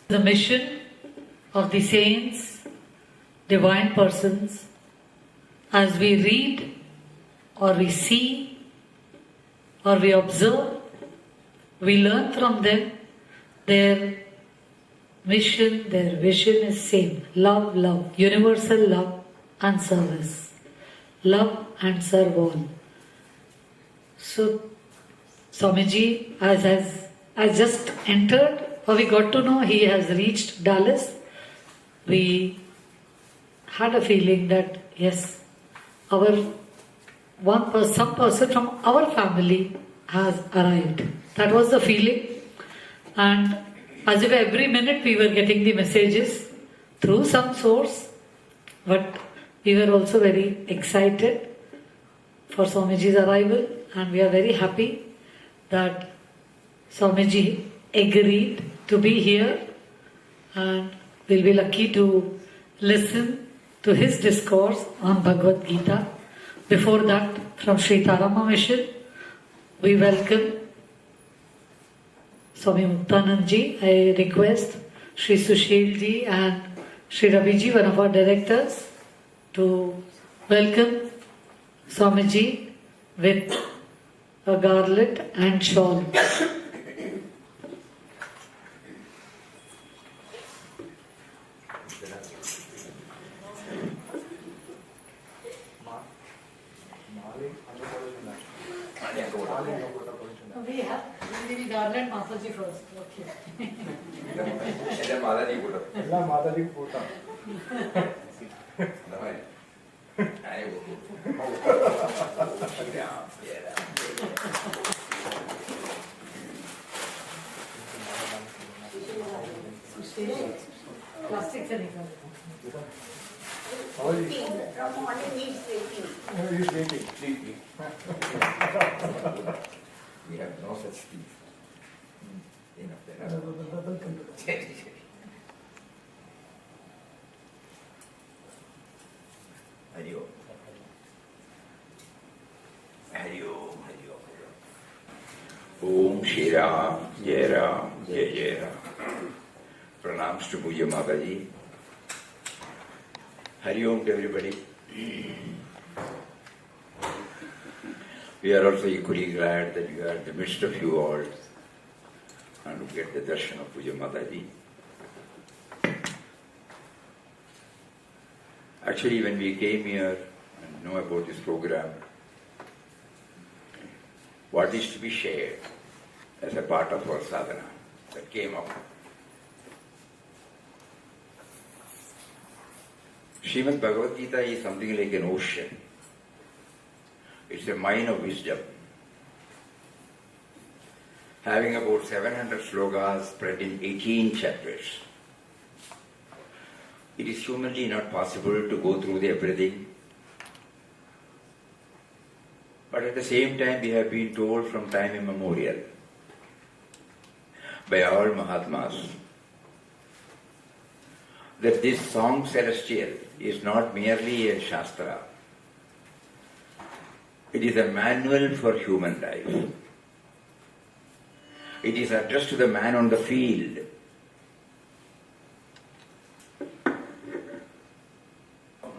The mission of the saints, divine persons, as we read or we see or we observe, we learn from them. Their mission, their vision is same. Love, love, universal love and service. Love and serve all. So, Swamiji, as just entered, or we got to know he has reached Dallas, we had a feeling that yes, some person from our family has arrived. That was the feeling, and as if every minute we were getting the messages through some source, but we were also very excited for Swamiji's arrival, and we are very happy that Swamiji agreed to be here, and we'll be lucky to listen to his discourse on Bhagavad Gita. Before that, from Sri Tarama Mission, we welcome Swami Muktanand Ji. I request Sri Sushil Ji and Sri Ravi Ji, one of our directors, to welcome Swamiji with a garland and shawl. We have garland Mataji first. Okay. Mataji put Mataji put Plastic se nikal. From morning he's waiting. He's waiting. We have no such thing. Hari Om. Hari Om. Hari Om. Om Shri Ram, Jai Ram, Jai Jai Ram. Pranams to Puja Mataji. Hari Om to everybody. We are also equally glad that we are in the midst of you all and to get the darshan of Puja Mataji. Actually, when we came here and know about this program, what is to be shared as a part of our sadhana that came up. Srimad Bhagavad Gita is something like an ocean. It's a mine of wisdom, having about 700 slokas spread in 18 chapters. It is humanly not possible to go through everything, but at the same time we have been told from time immemorial by all Mahatmas that this song celestial is not merely a Shastra. It is a manual for human life. It is addressed to the man on the field.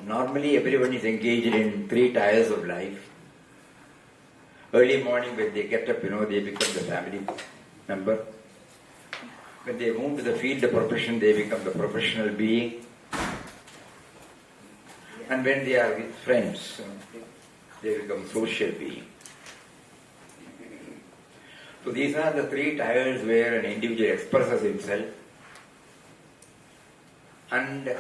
Normally everyone is engaged in 3 tiers of life. Early morning when they get up, they become the family member. When they move to the field of profession, they become the professional being. And when they are with friends, they become social being. So these are the 3 tiers where an individual expresses himself. And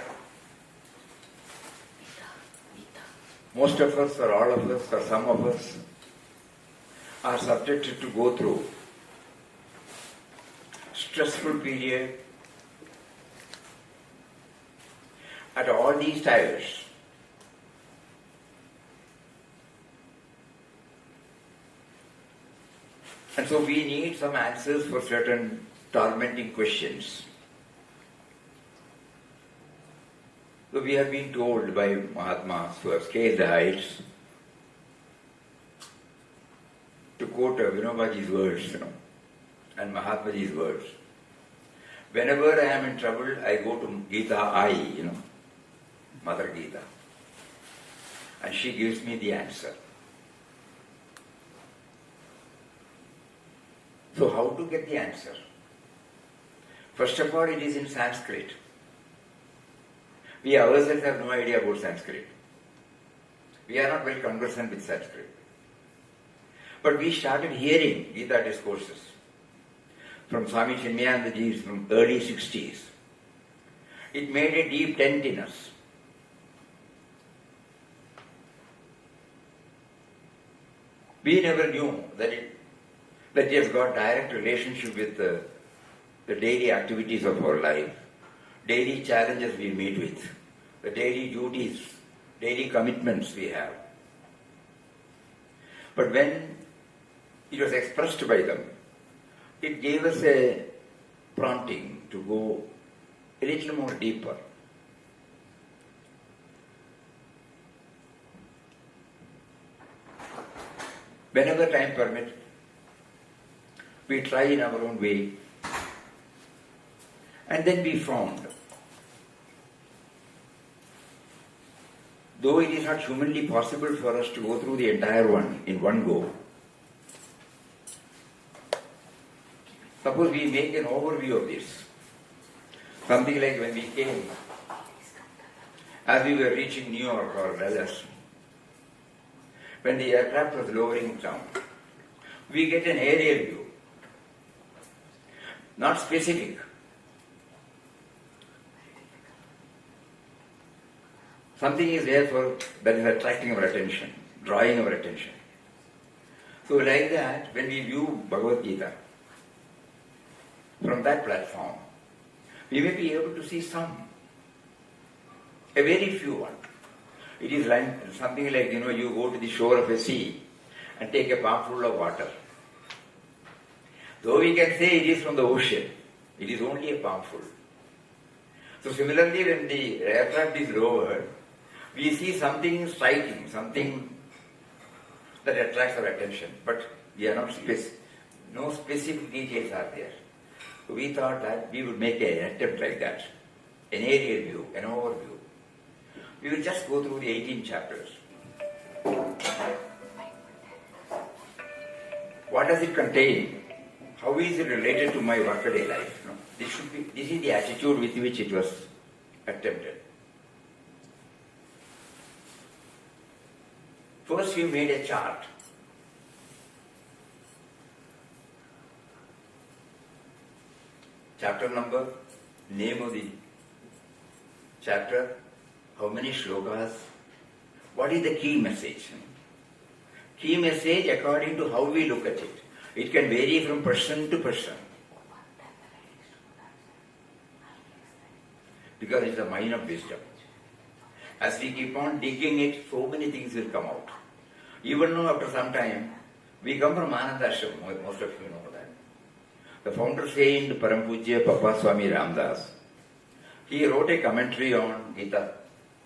most of us, or all of us, or some of us, are subjected to go through stressful period at all these tiers. And so we need some answers for certain tormenting questions. So we have been told by Mahatmas who have scaled the heights to quote Vinobaji's words, and Mahatmaji's words. Whenever I am in trouble, I go to Gita, Mother Gita. And she gives me the answer. So how to get the answer? First of all, it is in Sanskrit. We ourselves have no idea about Sanskrit. We are not well conversant with Sanskrit. But we started hearing Gita discourses from Swami Chinmayanandaji from early 60s. It made a deep dent in us. We never knew that it has got direct relationship with the daily activities of our life, daily challenges we meet with, the daily duties, daily commitments we have. But when it was expressed by them, it gave us a prompting to go a little more deeper. Whenever time permits, we try in our own way, and then we found, though it is not humanly possible for us to go through the entire one in one go, suppose we make an overview of this. Something like when we came, as we were reaching New York or Dallas, when the aircraft was lowering down, we get an aerial view, not specific. Something is there that is attracting our attention, drawing our attention. So like that, when we view Bhagavad Gita from that platform, we may be able to see a very few one. It is like something like, you go to the shore of a sea and take a palmful of water. Though we can say it is from the ocean, it is only a palmful. So similarly, when the aircraft is lowered, we see something striking, something that attracts our attention, but we are not no specific details are there. So we thought that we would make an attempt like that, an aerial view, an overview. We will just go through the 18 chapters. What does it contain? How is it related to my workaday life? This is the attitude with which it was attempted. First we made a chart. Chapter number, name of the chapter, how many shlokas, what is the key message? Key message according to how we look at it. It can vary from person to person. Because it's the mine of wisdom. As we keep on digging it, so many things will come out. Even though after some time, we come from Ananda Ashram, most of you know that. The founder saint Param Pujya Papa Swami Ramdas, he wrote a commentary on Gita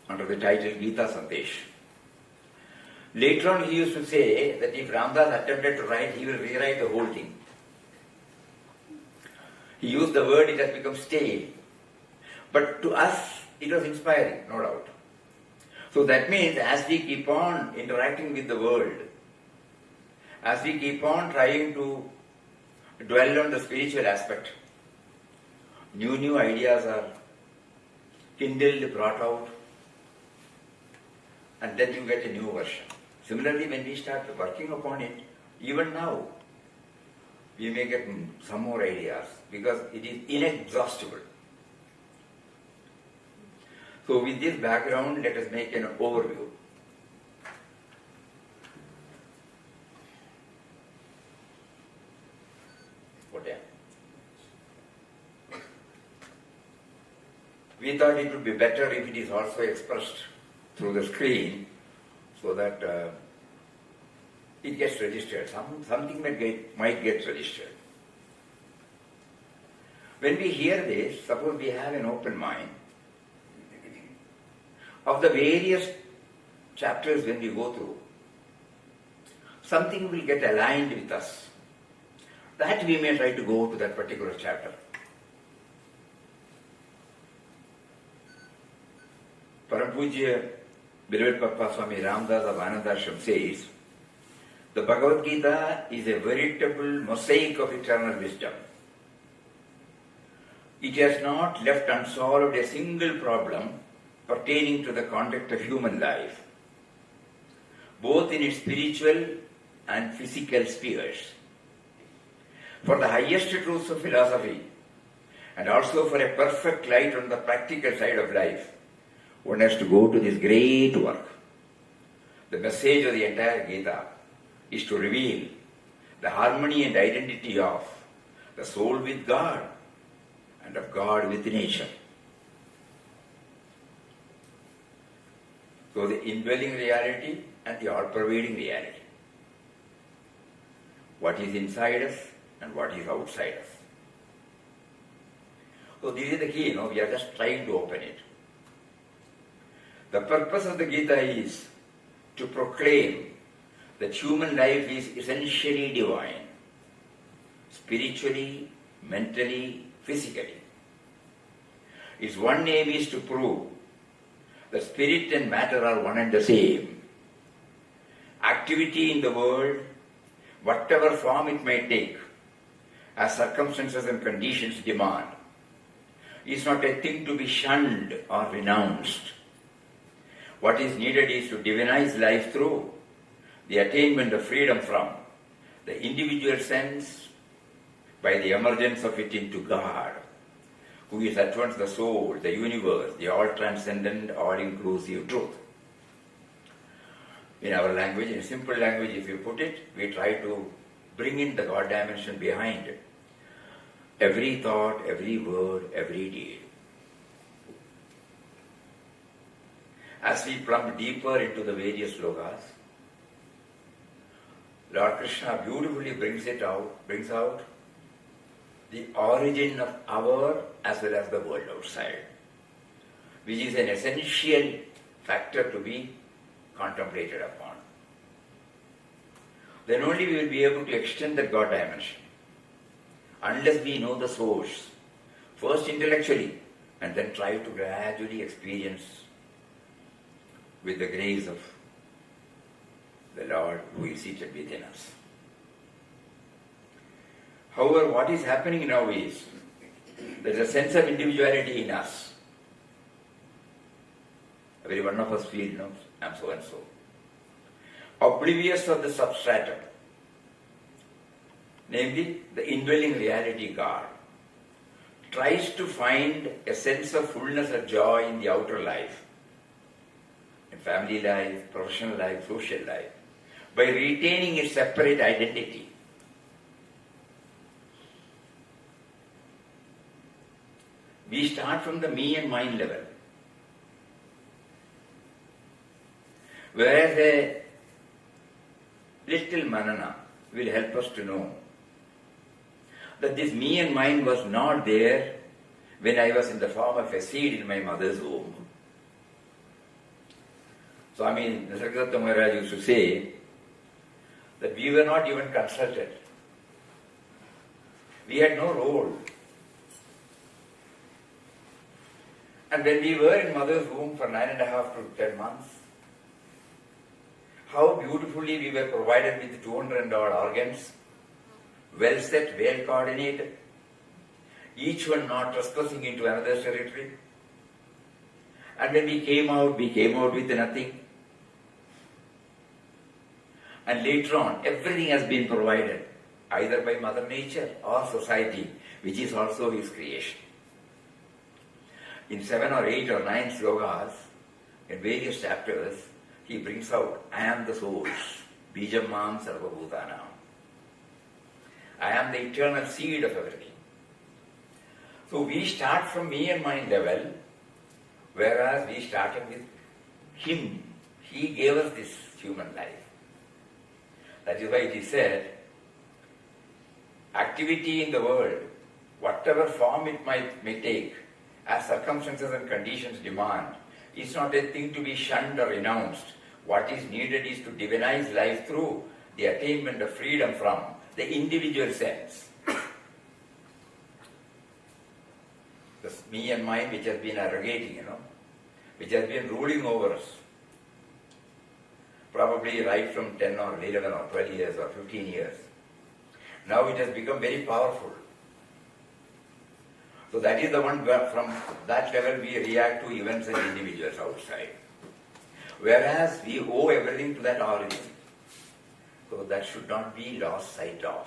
under the title Gita Sandesh. Later on he used to say that if Ramdas attempted to write, he will rewrite the whole thing. He used the word, it has become stale. But to us, it was inspiring, no doubt. So that means as we keep on interacting with the world, as we keep on trying to dwell on the spiritual aspect, new ideas are kindled, brought out, and then you get a new version. Similarly, when we start working upon it, even now, we may get some more ideas because it is inexhaustible. So with this background, let us make an overview. We thought it would be better if it is also expressed through the screen so that it gets registered. Something might get registered. When we hear this, suppose we have an open mind, of the various chapters when we go through, something will get aligned with us. That we may try to go to that particular chapter. Parampuja, beloved Papa Swami Ramdas of Anandashram says, the Bhagavad Gita is a veritable mosaic of eternal wisdom. It has not left unsolved a single problem pertaining to the conduct of human life, both in its spiritual and physical spheres. For the highest truths of philosophy, and also for a perfect light on the practical side of life, one has to go to this great work. The message of the entire Gita is to reveal the harmony and identity of the soul with God and of God with nature. So the indwelling reality and the all-pervading reality. What is inside us and what is outside us. So this is the key, we are just trying to open it. The purpose of the Gita is to proclaim that human life is essentially divine, spiritually, mentally, physically. Its one aim is to prove that spirit and matter are one and the same. Activity in the world, whatever form it may take, as circumstances and conditions demand, is not a thing to be shunned or renounced. What is needed is to divinize life through the attainment of freedom from the individual sense by the emergence of it into God, who is at once the soul, the universe, the all-transcendent, all-inclusive truth. In our language, in simple language, if you put it, we try to bring in the God dimension behind it. Every thought, every word, every deed. As we plumb deeper into the various slokas, Lord Krishna beautifully brings out the origin of our as well as the world outside, which is an essential factor to be contemplated upon. Then only we will be able to extend the God dimension. Unless we know the source, first intellectually, and then try to gradually experience with the grace of the Lord who is seated within us. However, what is happening now is there is a sense of individuality in us. Every one of us feels, I'm so and so. Oblivious of the substratum, namely the indwelling reality God, tries to find a sense of fullness of joy in the outer life, in family life, professional life, social life, by retaining its separate identity. We start from the me and mine level. Whereas a little manana will help us to know that this me and mine was not there when I was in the form of a seed in my mother's womb. Swami Nisargadatta Maharaj used to say that we were not even consulted. We had no role. And when we were in mother's womb for 9.5 to 10 months, how beautifully we were provided with 200 and odd organs, well set, well coordinated, each one not trespassing into another's territory. And when we came out with nothing. And later on, everything has been provided, either by Mother Nature or society, which is also his creation. In 7 or 8 or 9 slokas, in various chapters, he brings out, I am the source, Bijam Mam Sarva Bhutanam. I am the eternal seed of everything. So we start from me and mine level, whereas we started with him. He gave us this human life. That is why it is said, activity in the world, whatever form it may take, as circumstances and conditions demand, is not a thing to be shunned or renounced. What is needed is to divinize life through the attainment of freedom from the individual sense. This me and mine which has been arrogating, which has been ruling over us, probably right from 10 or 11 or 12 years or 15 years. Now it has become very powerful. So that is the one where from that level we react to events and individuals outside. Whereas we owe everything to that origin. So that should not be lost sight of.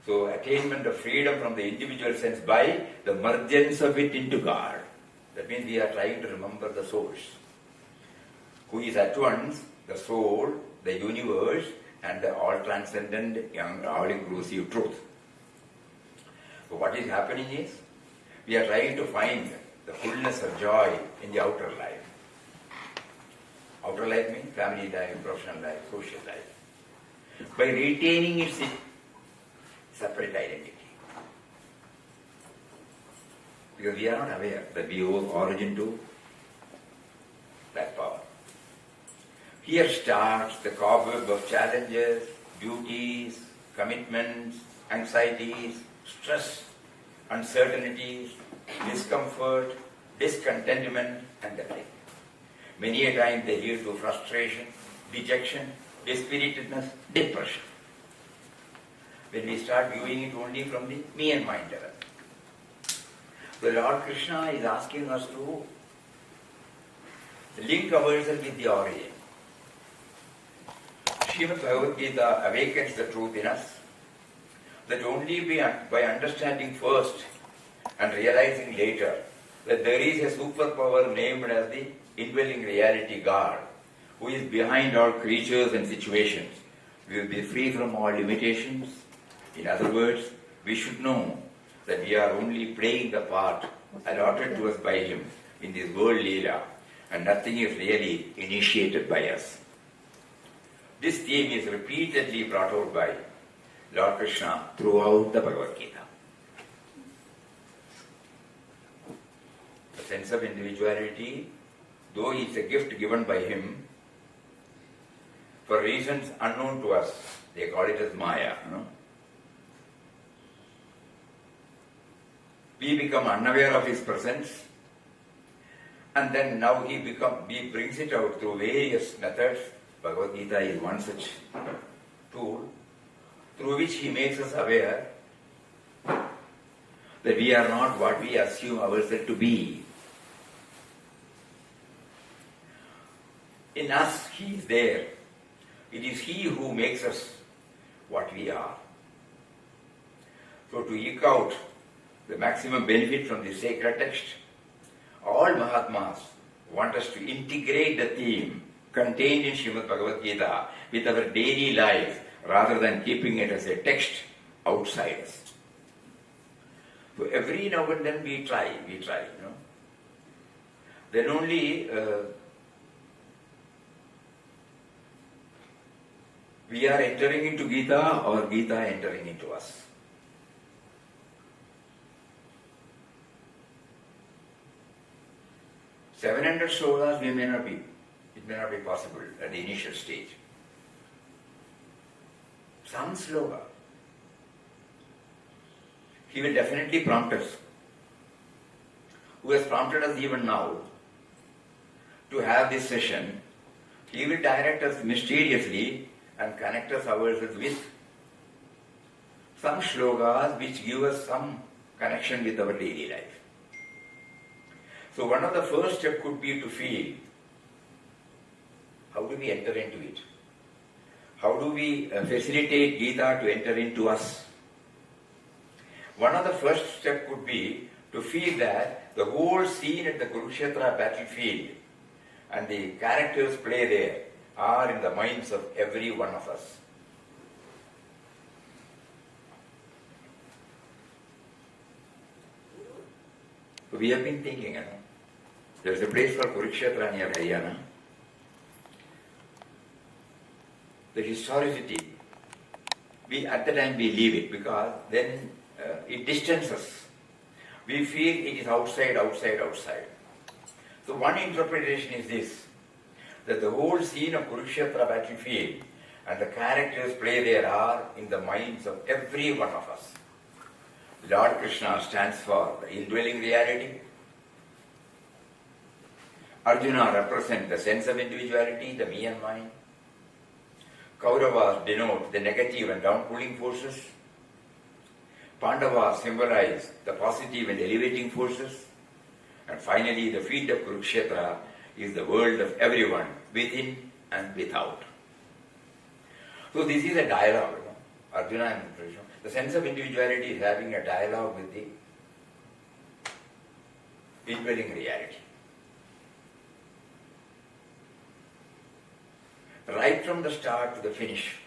So attainment of freedom from the individual sense by the mergence of it into God. That means we are trying to remember the source, who is at once the soul, the universe, and the all-transcendent, all-inclusive truth. So what is happening is, we are trying to find the fullness of joy in the outer life. Outer life means family life, professional life, social life. By retaining its separate identity. Because we are not aware that we owe origin to that power. Here starts the cobweb of challenges, duties, commitments, anxieties, stress, uncertainties, discomfort, discontentment, and the like. Many a time they lead to frustration, dejection, dispiritedness, depression. When we start viewing it only from the me and mind level. The Lord Krishna is asking us to link ourselves with the origin. Srimad Bhagavad Gita awakens the truth in us that only by understanding first and realizing later that there is a superpower named as the indwelling reality God, who is behind all creatures and situations, we will be free from all limitations. In other words, we should know that we are only playing the part allotted to us by Him in this world Leela, and nothing is really initiated by us. This theme is repeatedly brought out by Lord Krishna throughout the Bhagavad Gita. The sense of individuality, though it's a gift given by Him, for reasons unknown to us, they call it as Maya. We become unaware of His presence, and then now He brings it out through various methods. Bhagavad Gita is one such tool through which He makes us aware that we are not what we assume ourselves to be. In us, He is there. It is He who makes us what we are. So to eke out the maximum benefit from the sacred text, all Mahatmas want us to integrate the theme contained in Srimad Bhagavad Gita with our daily life rather than keeping it as a text outside us. So every now and then we try. Then only we are entering into Gita or Gita entering into us. $700 slokas it may not be possible at the initial stage. Some sloka, He will definitely prompt us, who has prompted us even now to have this session. He will direct us mysteriously and connect us ourselves with some shlokas which give us some connection with our daily life. So one of the first steps could be to feel, how do we enter into it? How do we facilitate Gita to enter into us? One of the first steps could be to feel that the whole scene at the Kurukshetra battlefield and the characters play there are in the minds of every one of us. So we have been thinking, there is a place called Kurukshetra near Haryana. The historicity, at the time we leave it because then it distances us. We feel it is outside. So one interpretation is this, that the whole scene of Kurukshetra battlefield and the characters play there are in the minds of every one of us. Lord Krishna stands for the indwelling reality. Arjuna represents the sense of individuality, the me and mine. Kauravas denote the negative and down-pulling forces. Pandavas symbolize the positive and elevating forces. And finally, the field of Kurukshetra is the world of everyone, within and without. So this is a dialogue. Arjuna and Krishna. The sense of individuality is having a dialogue with the indwelling reality. Right from the start to the finish.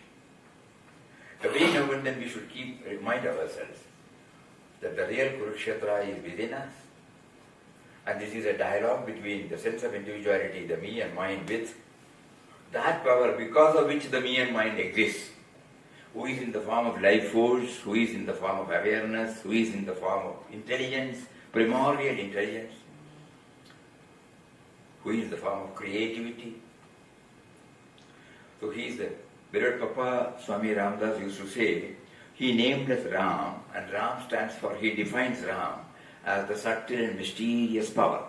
Every now and then we should remind ourselves that the real Kurukshetra is within us. And this is a dialogue between the sense of individuality, the me and mine, with that power because of which the me and mind exists. Who is in the form of life force, who is in the form of awareness, who is in the form of intelligence, primordial intelligence, who is in the form of creativity. So he is the beloved Papa Swami Ramdas used to say, he named as Ram, and Ram stands for, he defines Ram as the subtle and mysterious power.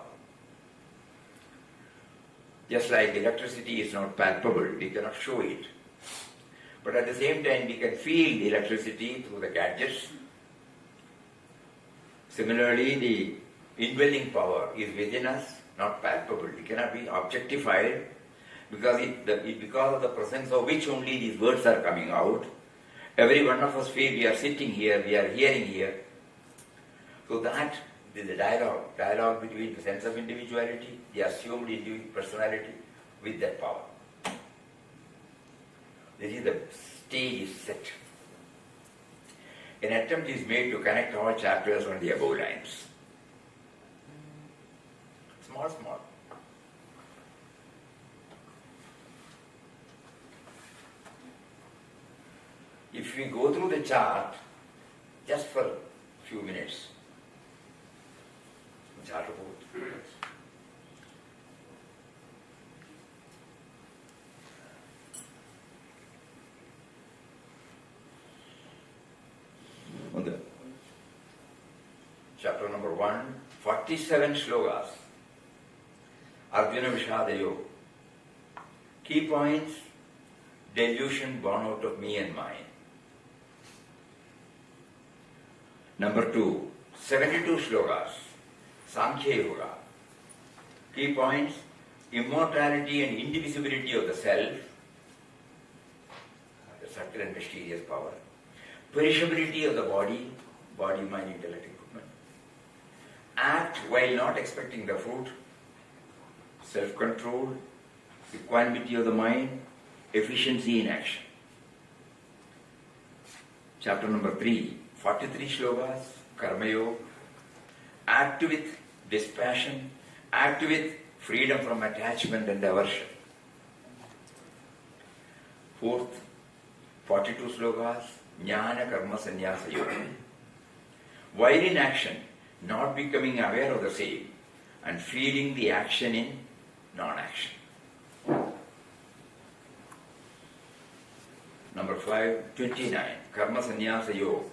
Just like electricity is not palpable, we cannot show it. But at the same time, we can feel the electricity through the gadgets. Similarly, the indwelling power is within us, not palpable. It cannot be objectified because because of the presence of which only these words are coming out. Every one of us feel we are sitting here, we are hearing here. So that is the dialogue between the sense of individuality, the assumed individual personality, with that power. This is the stage is set. An attempt is made to connect all chapters on the above lines. Small. If we go through the chart just for a few minutes, chart about on the chapter number 1, 47 shlokas, Arjuna Vishada Yoga. Key points: delusion born out of me and mine. Number 2, 72 shlokas, Sankhya Yoga. Key points: immortality and indivisibility of the self, the subtle and mysterious power. Perishability of the body, mind, intellect, equipment. Act while not expecting the fruit. Self-control, equanimity of the mind, efficiency in action. Chapter number 3, 43 shlokas, Karma Yoga. Act with dispassion, act with freedom from attachment and aversion. 4th, 42 shlokas, Jnana Karma Sannyasa Yoga. While in action, not becoming aware of the same and feeling the action in non-action. Number 5, 29, Karma Sannyasa Yoga.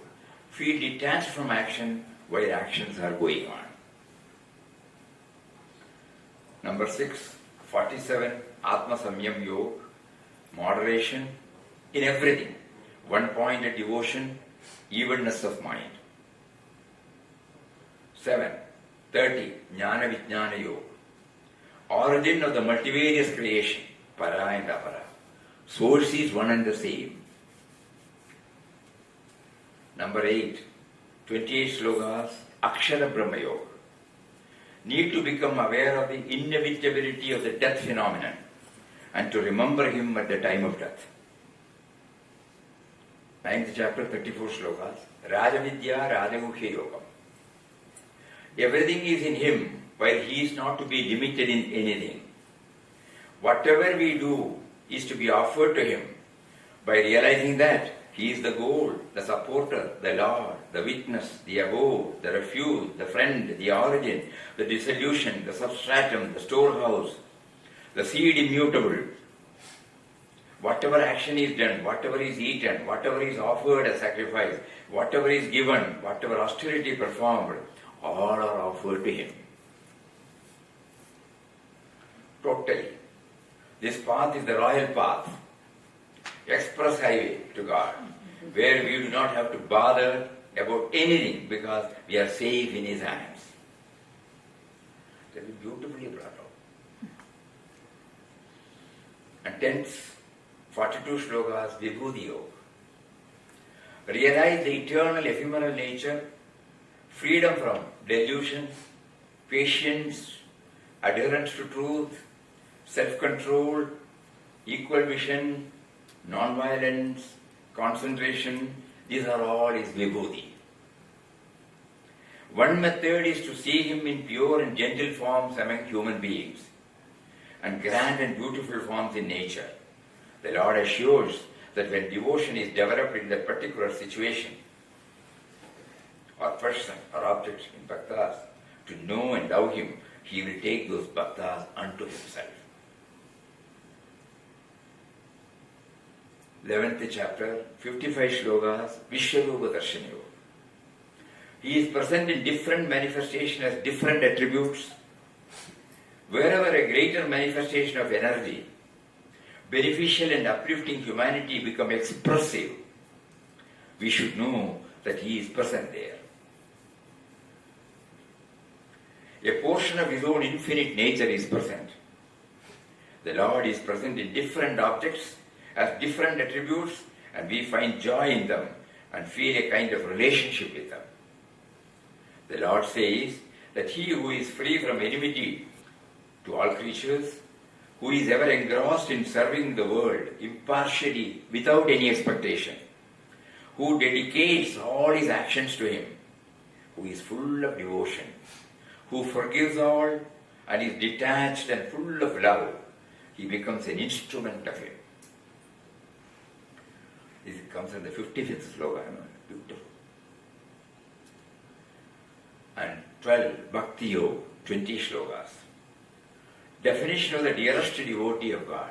Feel detached from action while actions are going on. Number 6, 47, Atma Samyam Yoga. Moderation in everything. One-pointed devotion, evenness of mind. 7, 30, Jnana Vijnana Yoga. Origin of the multivarious creation, para and apara. Source is one and the same. Number 8, 28 slokas, Akshara Brahma Yoga. Need to become aware of the inevitability of the death phenomenon and to remember him at the time of death. 9th chapter, 34 slokas, Rajavidya Rajamukhya Yoga. Everything is in him while he is not to be limited in anything. Whatever we do is to be offered to him by realizing that he is the goal, the supporter, the Lord, the witness, the abode, the refuge, the friend, the origin, the dissolution, the substratum, the storehouse, the seed immutable. Whatever action is done, whatever is eaten, whatever is offered as sacrifice, whatever is given, whatever austerity performed, all are offered to him. totally. This path is the royal path, express highway to God, where we do not have to bother about anything because we are safe in His hands. That is beautifully brought out. And 10th, 42 shlokas, Vibhuti Yoga. Realize the eternal ephemeral nature, freedom from delusions, patience, adherence to truth, self-control, equal vision, non-violence, concentration. These are all His Vibhuti. One method is to see Him in pure and gentle forms among human beings and grand and beautiful forms in nature. The Lord assures that when devotion is developed in that particular situation or person or object in bhaktas, to know and love Him, He will take those bhaktas unto Himself. 11th chapter, 55 shlokas, Vishwarupa Darshana Yoga. He is present in different manifestations as different attributes. Wherever a greater manifestation of energy, beneficial and uplifting humanity become expressive, we should know that He is present there. A portion of His own infinite nature is present. The Lord is present in different objects as different attributes, and we find joy in them and feel a kind of relationship with them. The Lord says that He who is free from enmity to all creatures, who is ever engrossed in serving the world impartially without any expectation, who dedicates all his actions to Him, who is full of devotion, who forgives all and is detached and full of love, he becomes an instrument of Him. This comes in the 55th sloka, beautiful. And 12, Bhakti Yoga, 20 shlokas. Definition of the dearest devotee of God.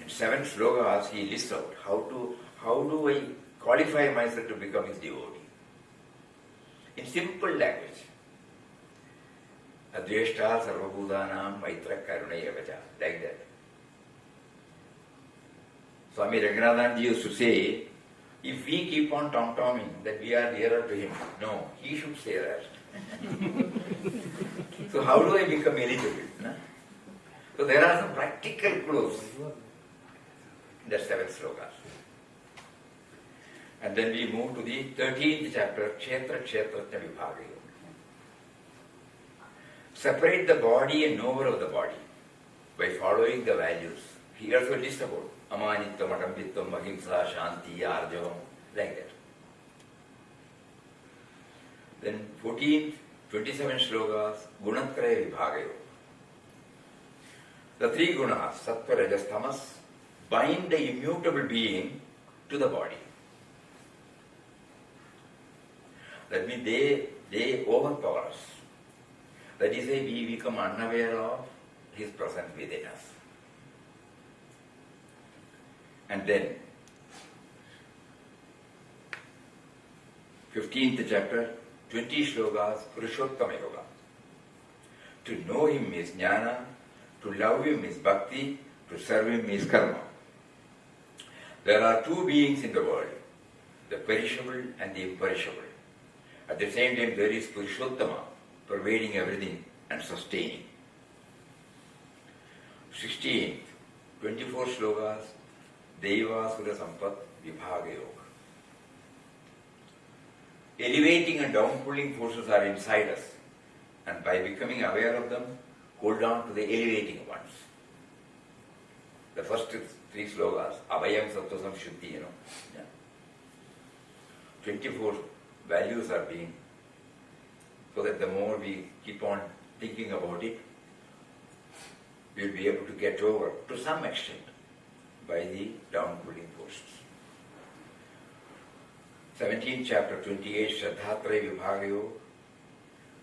In 7 slokas, he lists out how do I qualify myself to become His devotee. In simple language. Adveshta sarvabhutanam maitra karunaya vaja. Like that. Swami Ranganathan used to say, if we keep on tom-tomming that we are dearer to Him, no, He should say that. So how do I become eligible? No? So there are some practical clues in the 7 slokas. And then we move to the 13th chapter, Kshetra Kshetratna Vibhaga Yoga. Separate the body and knower of the body by following the values. He also lists about amanitvam, adambitvam, ahimsa, shanti, arjavam, like that. Then 14th, 27 shlokas, Gunatraya Vibhaga Yoga. The 3 gunas, sattva, rajas, tamas, bind the immutable being to the body. That means they overpower us. That is why we become unaware of His presence within us. And then 15th chapter, 20 shlokas, Kurushetra Yoga. To know Him is jnana, to love Him is bhakti, to serve Him is karma. There are 2 beings in the world, the perishable and the imperishable. At the same time, there is Purushottama, pervading everything and sustaining. 16th, 24 shlokas, Devasura Sampat Vibhaga Yoga. Elevating and downpulling forces are inside us, and by becoming aware of them, hold on to the elevating ones. The first 3 slokas, Abhayam Sattvasam Shuddhi, Yeah. 24 values are being, so that the more we keep on thinking about it, we'll be able to get over, to some extent, by the downpulling forces. 17th chapter, 28, Shraddhatraya Vibhaga Yoga.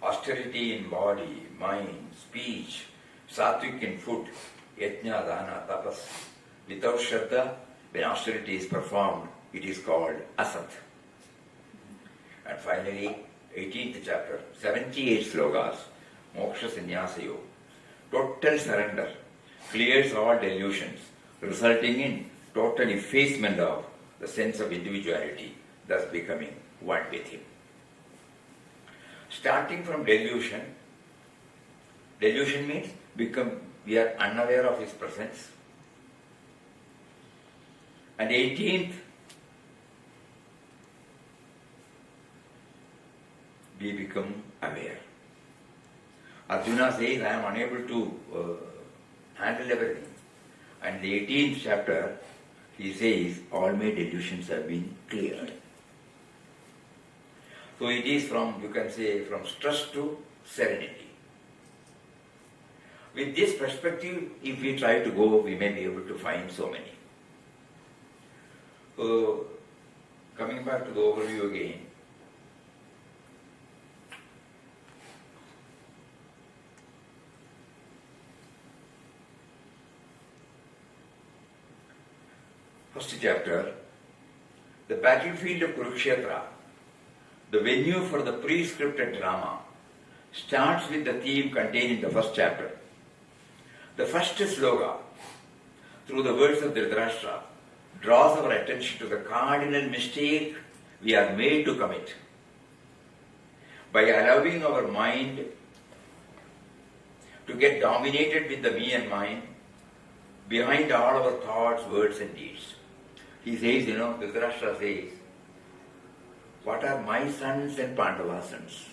Austerity in body, mind, speech, sattvic in food, yajna, dana, tapas. Without Shraddha, when austerity is performed, it is called asat. And finally, 18th chapter, 78 slokas, Moksha Sannyasa Yoga. Total surrender clears all delusions, resulting in total effacement of the sense of individuality, thus becoming one with him. Starting from delusion means we are unaware of his presence. And 18th, we become aware. Arjuna says, I am unable to handle everything. And the 18th chapter, he says, all my delusions have been cleared. So it is from, you can say, from stress to serenity. With this perspective, if we try to go, we may be able to find so many. So, coming back to the overview again, first chapter, the battlefield of Kurukshetra, the venue for the pre-scripted drama, starts with the theme contained in the first chapter. The first sloka, through the words of Dhritarashtra, draws our attention to the cardinal mistake we are made to commit by allowing our mind to get dominated with the me and mine behind all our thoughts, words and deeds. He says, Dhritarashtra says, what are my sons and Pandava's sons?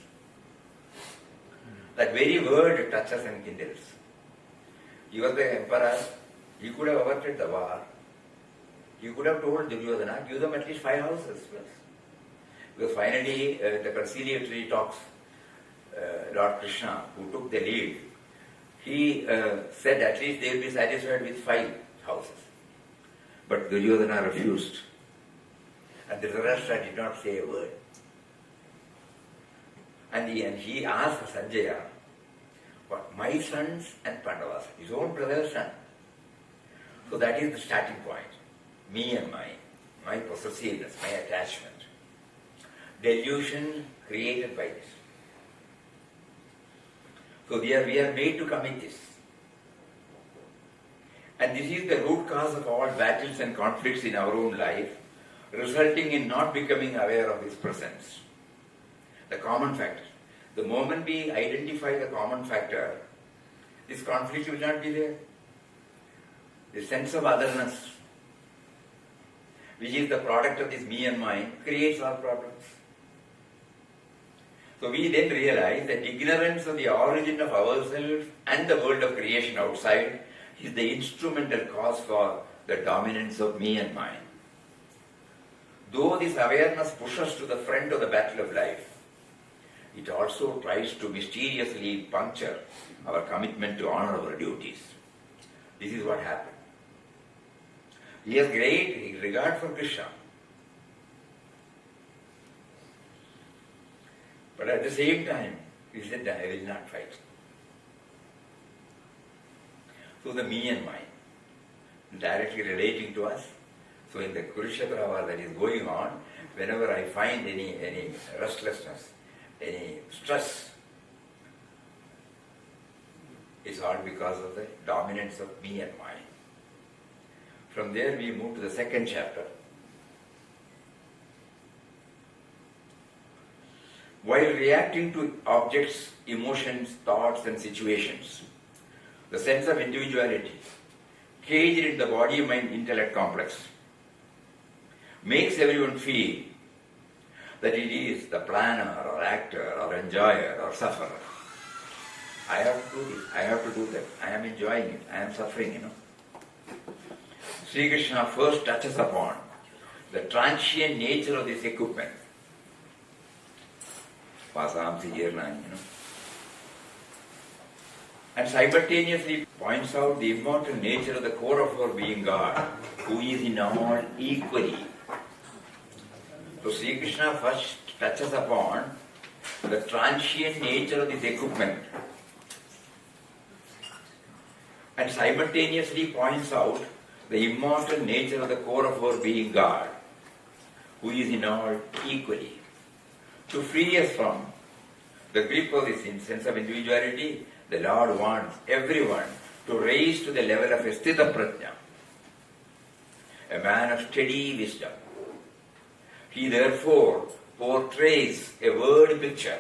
That very word touches and kindles. You are the emperor, you could have averted the war. You could have told Duryodhana, give them at least 5 houses plus. Because finally, the conciliatory talks, Lord Krishna, who took the lead, he said at least they will be satisfied with 5 houses. But Duryodhana refused. And Dhritarashtra did not say a word. And he asked Sanjaya, what, my sons and Pandavas, his own brother's son. So that is the starting point. Me and mine, my possessiveness, my attachment. Delusion created by this. So we are made to commit this. And this is the root cause of all battles and conflicts in our own life, resulting in not becoming aware of his presence. The common factor. The moment we identify the common factor, this conflict will not be there. The sense of otherness, which is the product of this me and mine, creates our problems. So we then realize that ignorance of the origin of ourselves and the world of creation outside is the instrumental cause for the dominance of me and mine. Though this awareness pushes us to the front of the battle of life, it also tries to mysteriously puncture our commitment to honor our duties. This is what happened. He has great regard for Krishna. But at the same time, he said, I will not fight. So the me and mine, directly relating to us. So in the Kurukshetra war that is going on, whenever I find any restlessness, any stress, it's all because of the dominance of me and mine. From there we move to the second chapter. While reacting to objects, emotions, thoughts and situations, the sense of individuality, caged in the body-mind-intellect complex, makes everyone feel that it is the planner or actor or enjoyer or sufferer. I have to do this, I have to do that, I am enjoying it, I am suffering, Sri Krishna first touches upon the transient nature of this equipment. And simultaneously points out the immortal nature of the core of our being God, who is in all equally. So Sri Krishna first touches upon the transient nature of this equipment and simultaneously points out the immortal nature of the core of our being God, who is in all equally, to free us from the grip of this sense of individuality, the Lord wants everyone to raise to the level of Sthita Prajna, a man of steady wisdom. He therefore portrays a word picture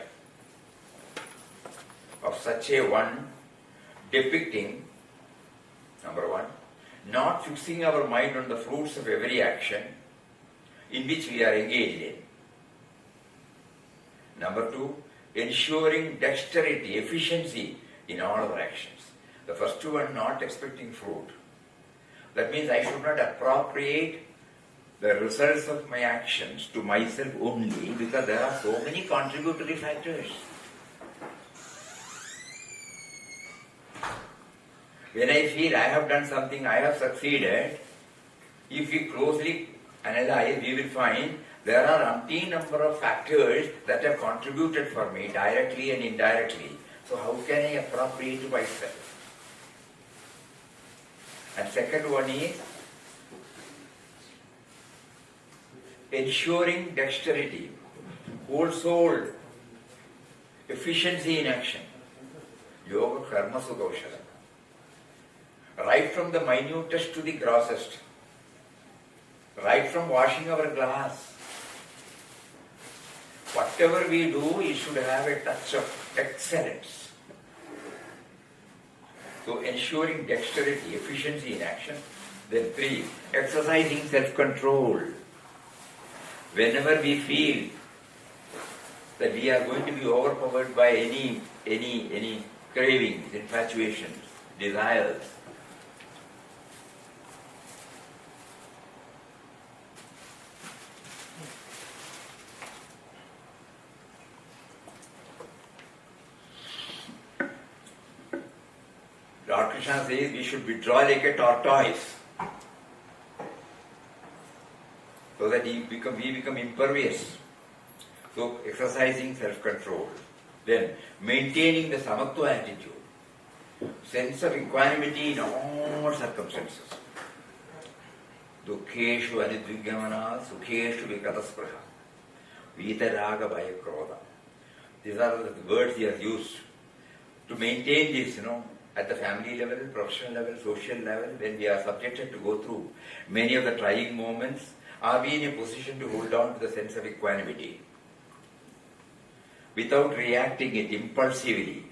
of such a one, depicting, number one, not fixing our mind on the fruits of every action in which we are engaged in. Number two, ensuring dexterity, efficiency in all our actions. The first one, not expecting fruit. That means I should not appropriate the results of my actions to myself only, because there are so many contributory factors. When I feel I have done something, I have succeeded, if we closely analyze, we will find there are umpteen number of factors that have contributed for me directly and indirectly. So how can I appropriate to myself? And second one is ensuring dexterity, whole-souled efficiency in action. Yoga karma sukoshala. Right from the minutest to the grossest. Right from washing our glass. Whatever we do, it should have a touch of excellence. So ensuring dexterity, efficiency in action. Then three, exercising self-control. Whenever we feel that we are going to be overpowered by any cravings, infatuations, desires, Lord Krishna says we should withdraw like a tortoise so that we become impervious. So exercising self-control. Then maintaining the samatva attitude. Sense of equanimity in all circumstances. Dukkeshu anidvigamana, sukheshu vikataspraha, vitaraga bhaya krodha. These are the words he has used to maintain this, at the family level, professional level, social level, when we are subjected to go through many of the trying moments, are we in a position to hold on to the sense of equanimity without reacting it impulsively,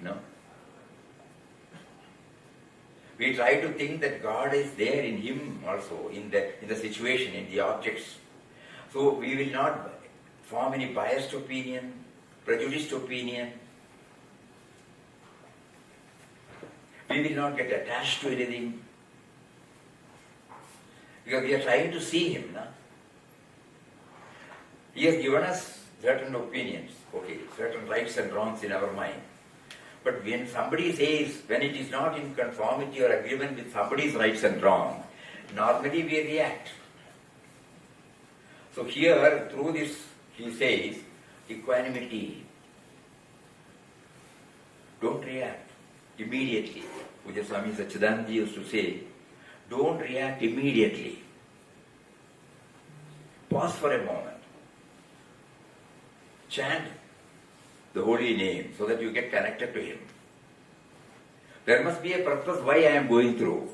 We try to think that God is there in him also, in the situation, in the objects. So we will not form any biased opinion, prejudiced opinion. We will not get attached to anything. Because we are trying to see him. He has given us certain opinions, certain rights and wrongs in our mind. But when somebody says, when it is not in conformity or agreement with somebody's rights and wrongs, normally we react. So here, through this, he says, equanimity. Don't react immediately. Which Swami Satchidananda used to say, don't react immediately. Pause for a moment. Chant the holy name so that you get connected to him. There must be a purpose why I am going through.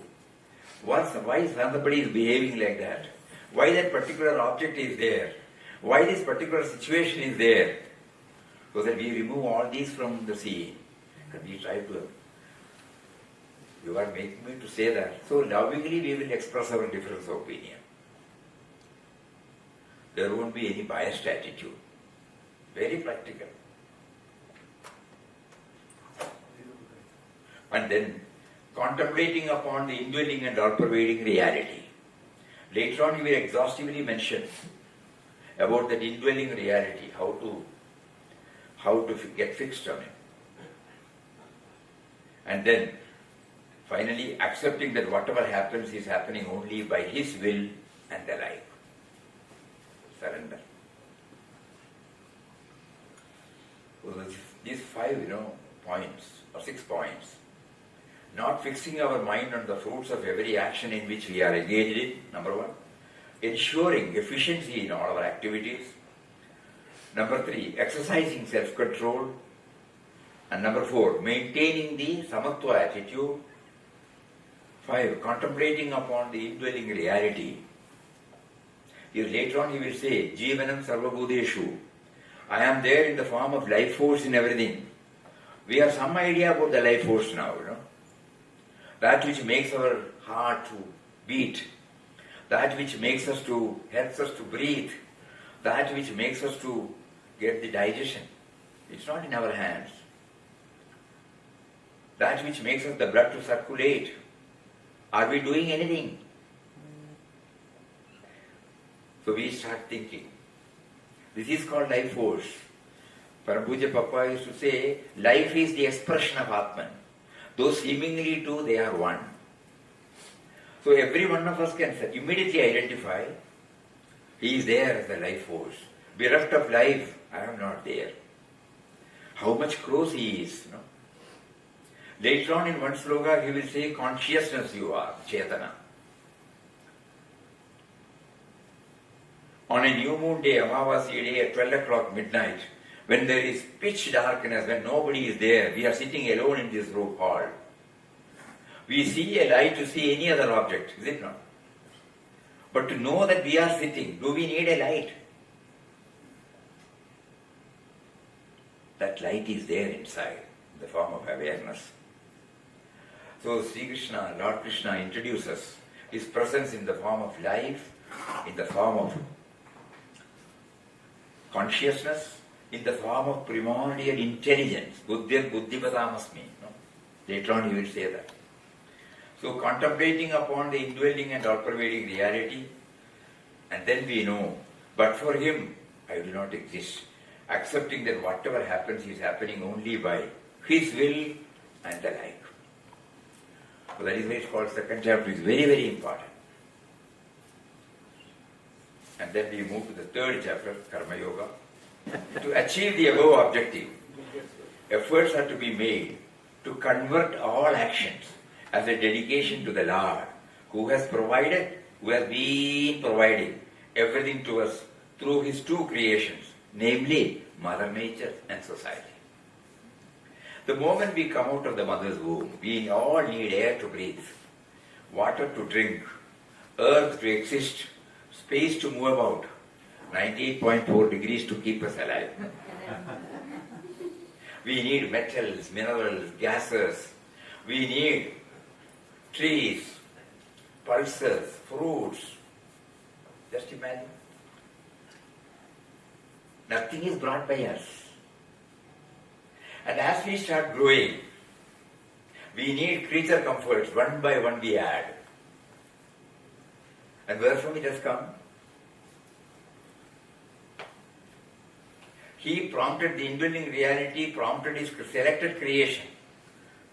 Why somebody is behaving like that? Why that particular object is there? Why this particular situation is there? So that we remove all these from the scene. And we try to... You are making me to say that. So lovingly we will express our difference of opinion. There won't be any biased attitude. Very practical. And then contemplating upon the indwelling and all-pervading reality. Later on, you will exhaustively mention about that indwelling reality, how to get fixed on it. And then, finally, accepting that whatever happens is happening only by his will and the like. Surrender. So these 5, points, or 6 points. Not fixing our mind on the fruits of every action in which we are engaged in, number 1. Ensuring efficiency in all our activities. Number 3, exercising self-control. And number 4, maintaining the samatva attitude. 5, contemplating upon the indwelling reality. Here later on he will say, Jivanam Sarvabhudeshu. I am there in the form of life force in everything. We have some idea about the life force now, That which makes our heart to beat. That which makes us to, helps us to breathe. That which makes us to get the digestion. It's not in our hands. That which makes us the blood to circulate. Are we doing anything? So we start thinking. This is called life force. Parapuja Papa used to say, life is the expression of Atman. Though seemingly two, they are one. So every one of us can immediately identify, he is there as the life force. Bereft of life, I am not there. How much close he is. Later on in one sloka, he will say, consciousness you are, Chetana. On a new moon day, Amavasya day at 12 o'clock midnight, when there is pitch darkness, when nobody is there, we are sitting alone in this room hall. We see a light to see any other object, is it not? But to know that we are sitting, do we need a light? That light is there inside, in the form of awareness. So Sri Krishna, Lord Krishna introduces his presence in the form of life, in the form of consciousness, in the form of primordial intelligence. Buddhir buddhipadamasmi. Later on he will say that. So contemplating upon the indwelling and all-pervading reality, and then we know, but for him, I do not exist. Accepting that whatever happens is happening only by his will and the like. So that is why it's called second chapter. It's very, very important. And then we move to the third chapter, Karma Yoga. To achieve the above objective, efforts are to be made to convert all actions as a dedication to the Lord, who has provided, who has been providing everything to us through his two creations, namely Mother Nature and society. The moment we come out of the mother's womb, we all need air to breathe, water to drink, earth to exist, space to move about, 98.4 degrees to keep us alive. We need metals, minerals, gases. We need trees, pulses, fruits. Just imagine. Nothing is brought by us. And as we start growing, we need creature comforts. One by one we add. And where from it has come? He prompted the indwelling reality, prompted his selected creation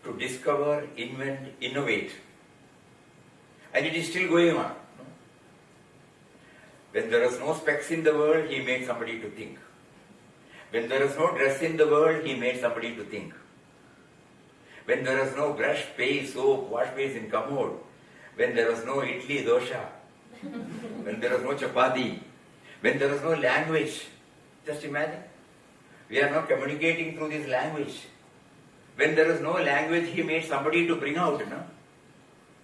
to discover, invent, innovate. And it is still going on. When there was no specs in the world, he made somebody to think. When there was no dress in the world, he made somebody to think. When there was no brush, paste, soap, wash basin, commode, when there was no idli, dosha, when there was no chapati, when there was no language, just imagine. We are not communicating through this language. When there is no language, he made somebody to bring out,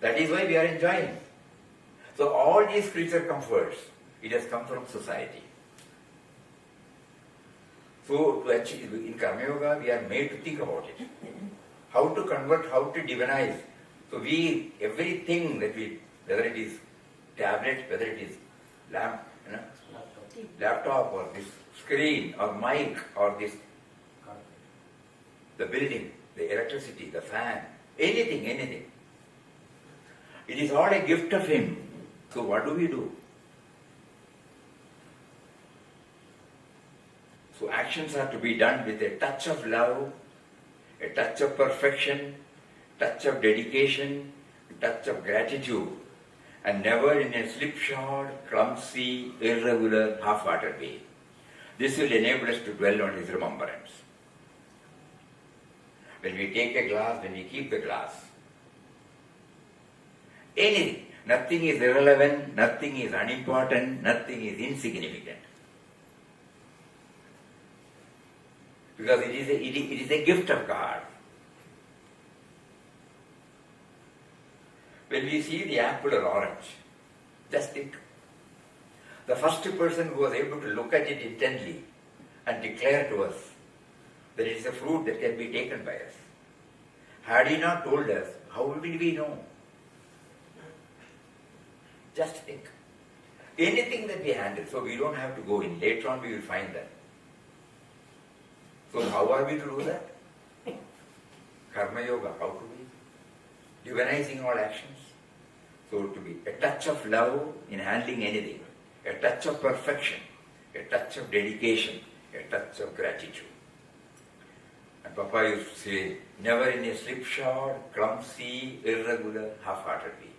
That is why we are enjoying. So all these creature comforts, it has come from society. So to achieve, in Karma Yoga, we are made to think about it. How to convert, how to divinize. So everything that we, whether it is tablet, whether it is laptop or this screen or mic or this, the building, the electricity, the fan, anything. It is all a gift of him. So what do? So actions are to be done with a touch of love, a touch of perfection, touch of dedication, a touch of gratitude, and never in a slipshod, clumsy, irregular, half-hearted way. This will enable us to dwell on his remembrance. When we take a glass, when we keep the glass, anything, nothing is irrelevant, nothing is unimportant, nothing is insignificant. Because it is a gift of God. When we see the apple or orange, just think. The first person who was able to look at it intently and declare to us that it is a fruit that can be taken by us. Had he not told us, how will we know? Just think. Anything that we handle, so we don't have to go in. Later on we will find that. So how are we to do that? Karma Yoga, how to be? Divinizing all actions. So to be a touch of love in handling anything, a touch of perfection, a touch of dedication, a touch of gratitude. And Papa used to say, never in a slipshod, clumsy, irregular, half-heartedly.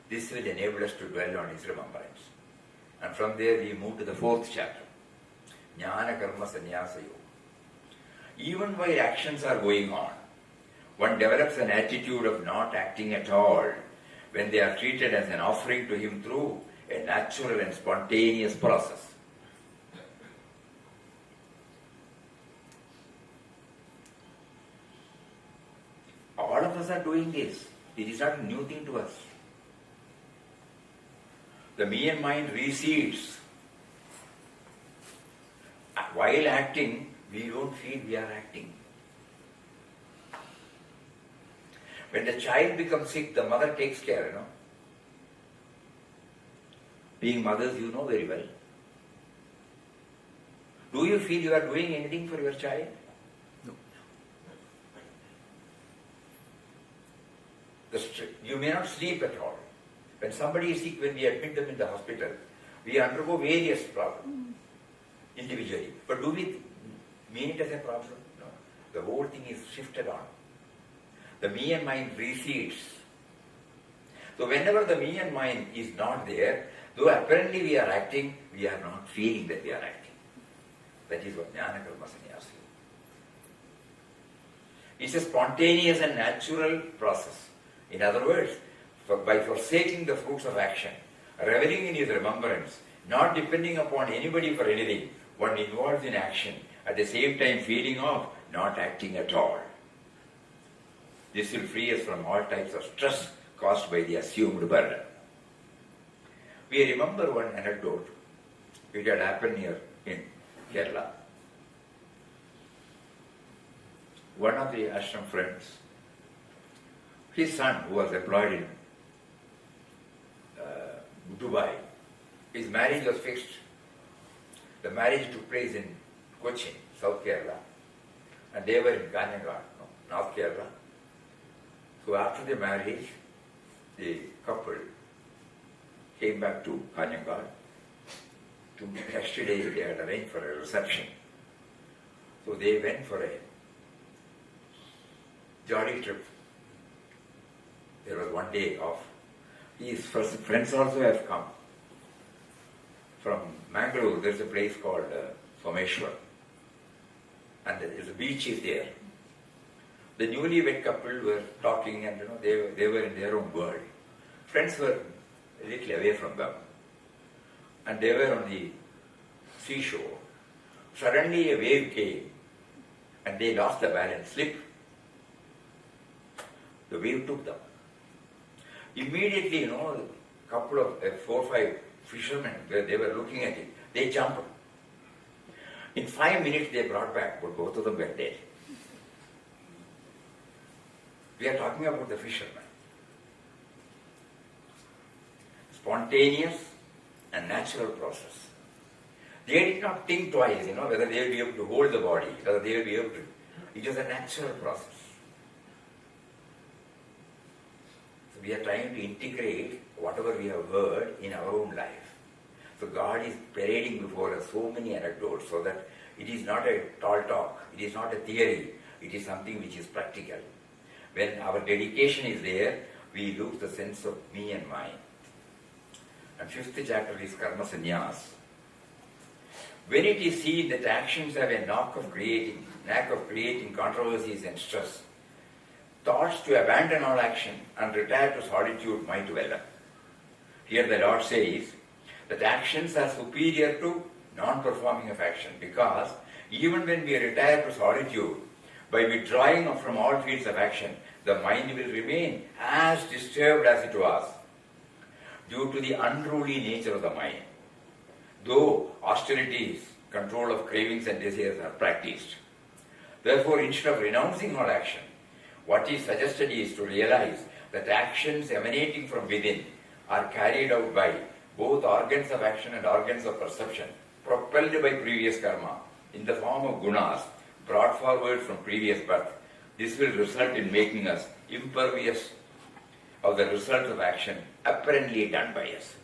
This will enable us to dwell on his remembrance. And from there we move to the fourth chapter, Jnana Karma Sannyasa Yoga. Even while actions are going on, one develops an attitude of not acting at all when they are treated as an offering to him through a natural and spontaneous process. All of us are doing this. It is not a new thing to us. The me and mind recedes. While acting, we don't feel we are acting. When the child becomes sick, the mother takes care, Being mothers, you know very well. Do you feel you are doing anything for your child? No. You may not sleep at all. When somebody is sick, when we admit them in the hospital, we undergo various problems individually. But do we mean it as a problem? No. The whole thing is shifted on. The me and mind recedes. So whenever the me and mind is not there, though apparently we are acting, we are not feeling that we are acting. That is what Jnana Karma Sannyasa is. It's a spontaneous and natural process. In other words, by forsaking the fruits of action, reveling in his remembrance, not depending upon anybody for anything, one involves in action, at the same time feeling of not acting at all. This will free us from all types of stress caused by the assumed burden. We remember one anecdote. It had happened here in Kerala. One of the ashram friends, his son, who was employed in Dubai, his marriage was fixed. The marriage took place in Cochin, South Kerala, and they were in Kanyangar, North Kerala. So after the marriage, the couple came back to Kanyangar. To next day they had arranged for a reception. So they went for a jolly trip. There was one day off. His first friends also have come. From Mangalore, there's a place called Someshwar. And the beach is there. The newlywed couple were talking and they were in their own world. Friends were a little away from them. And they were on the seashore. Suddenly a wave came and they lost the balance, slipped. The wave took them. Immediately, a couple of 4 or 5 fishermen, they were looking at it. They jumped. In 5 minutes they brought back, but both of them were dead. We are talking about the fishermen. Spontaneous and natural process. They did not think twice, whether they will be able to hold the body, whether they will be able to. It was a natural process. So we are trying to integrate whatever we have heard in our own life. So God is parading before us so many anecdotes so that it is not a tall talk, it is not a theory, it is something which is practical. When our dedication is there, we lose the sense of me and mine. And 5th chapter is Karma Sannyas. When it is seen that actions have a knack of creating controversies and stress, thoughts to abandon all action and retire to solitude might develop. Here the Lord says that actions are superior to non-performing of action because Even when we retire to solitude, by withdrawing from all fields of action, the mind will remain as disturbed as it was, due to the unruly nature of the mind. Though austerities, control of cravings and desires are practiced. Therefore, instead of renouncing all action, what is suggested is to realize that actions emanating from within are carried out by both organs of action and organs of perception, propelled by previous karma in the form of gunas brought forward from previous birth. This will result in making us impervious of the results of action apparently done by us.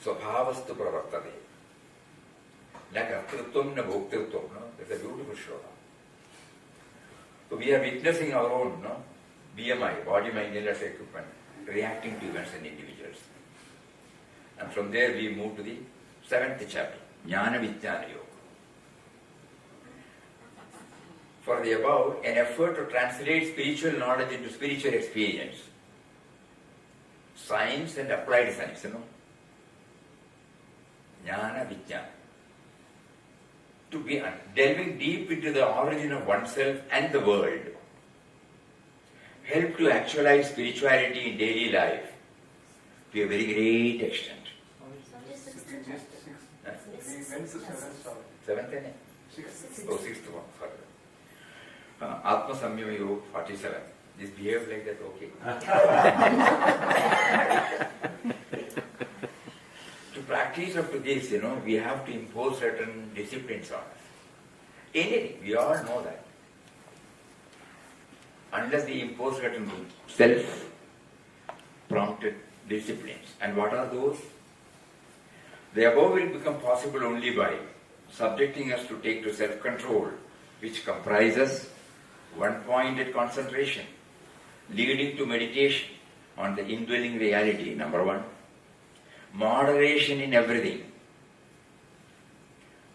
Svabhavastu pravartade. Na kartrutvam na bhoktirtvam. That's a beautiful shloka. So we are witnessing our own BMI, body, mind, intellectual equipment, reacting to events and individuals. And from there we move to the 7th chapter, Jnana Vijnana Yoga. For the above, an effort to translate spiritual knowledge into spiritual experience, science and applied science, Jnana Vijnana. To be delving deep into the origin of oneself and the world, help to actualize spirituality in daily life to a very great extent. Seventh and sixth one. Atma Samyama Yoga 47. This behaves like that, okay. To practice up to this, we have to impose certain disciplines on us. Anything, we all know that. Unless we impose certain self-prompted disciplines. And what are those? The above will become possible only by subjecting us to take to self-control, which comprises one-pointed concentration, leading to meditation on the indwelling reality, number one. Moderation in everything.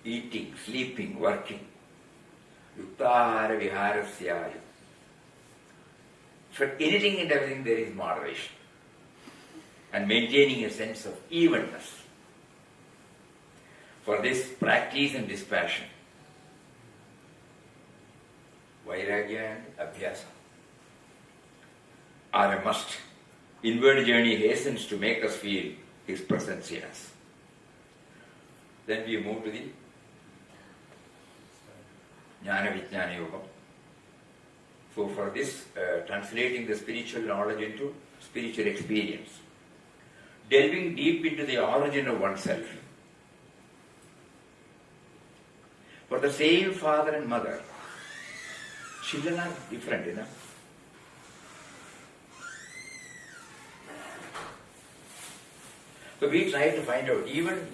Eating, sleeping, working. Yuktahara viharasya. For anything and everything there is moderation. And maintaining a sense of evenness. For this, practice and dispassion. Vairagya and abhyasa are a must. Inward journey hastens to make us feel His presence in us. Then we move to the Jnana Vijnana Yoga. So for this, translating the spiritual knowledge into spiritual experience, delving deep into the origin of oneself. For the same father and mother, children are different, So we try to find out, even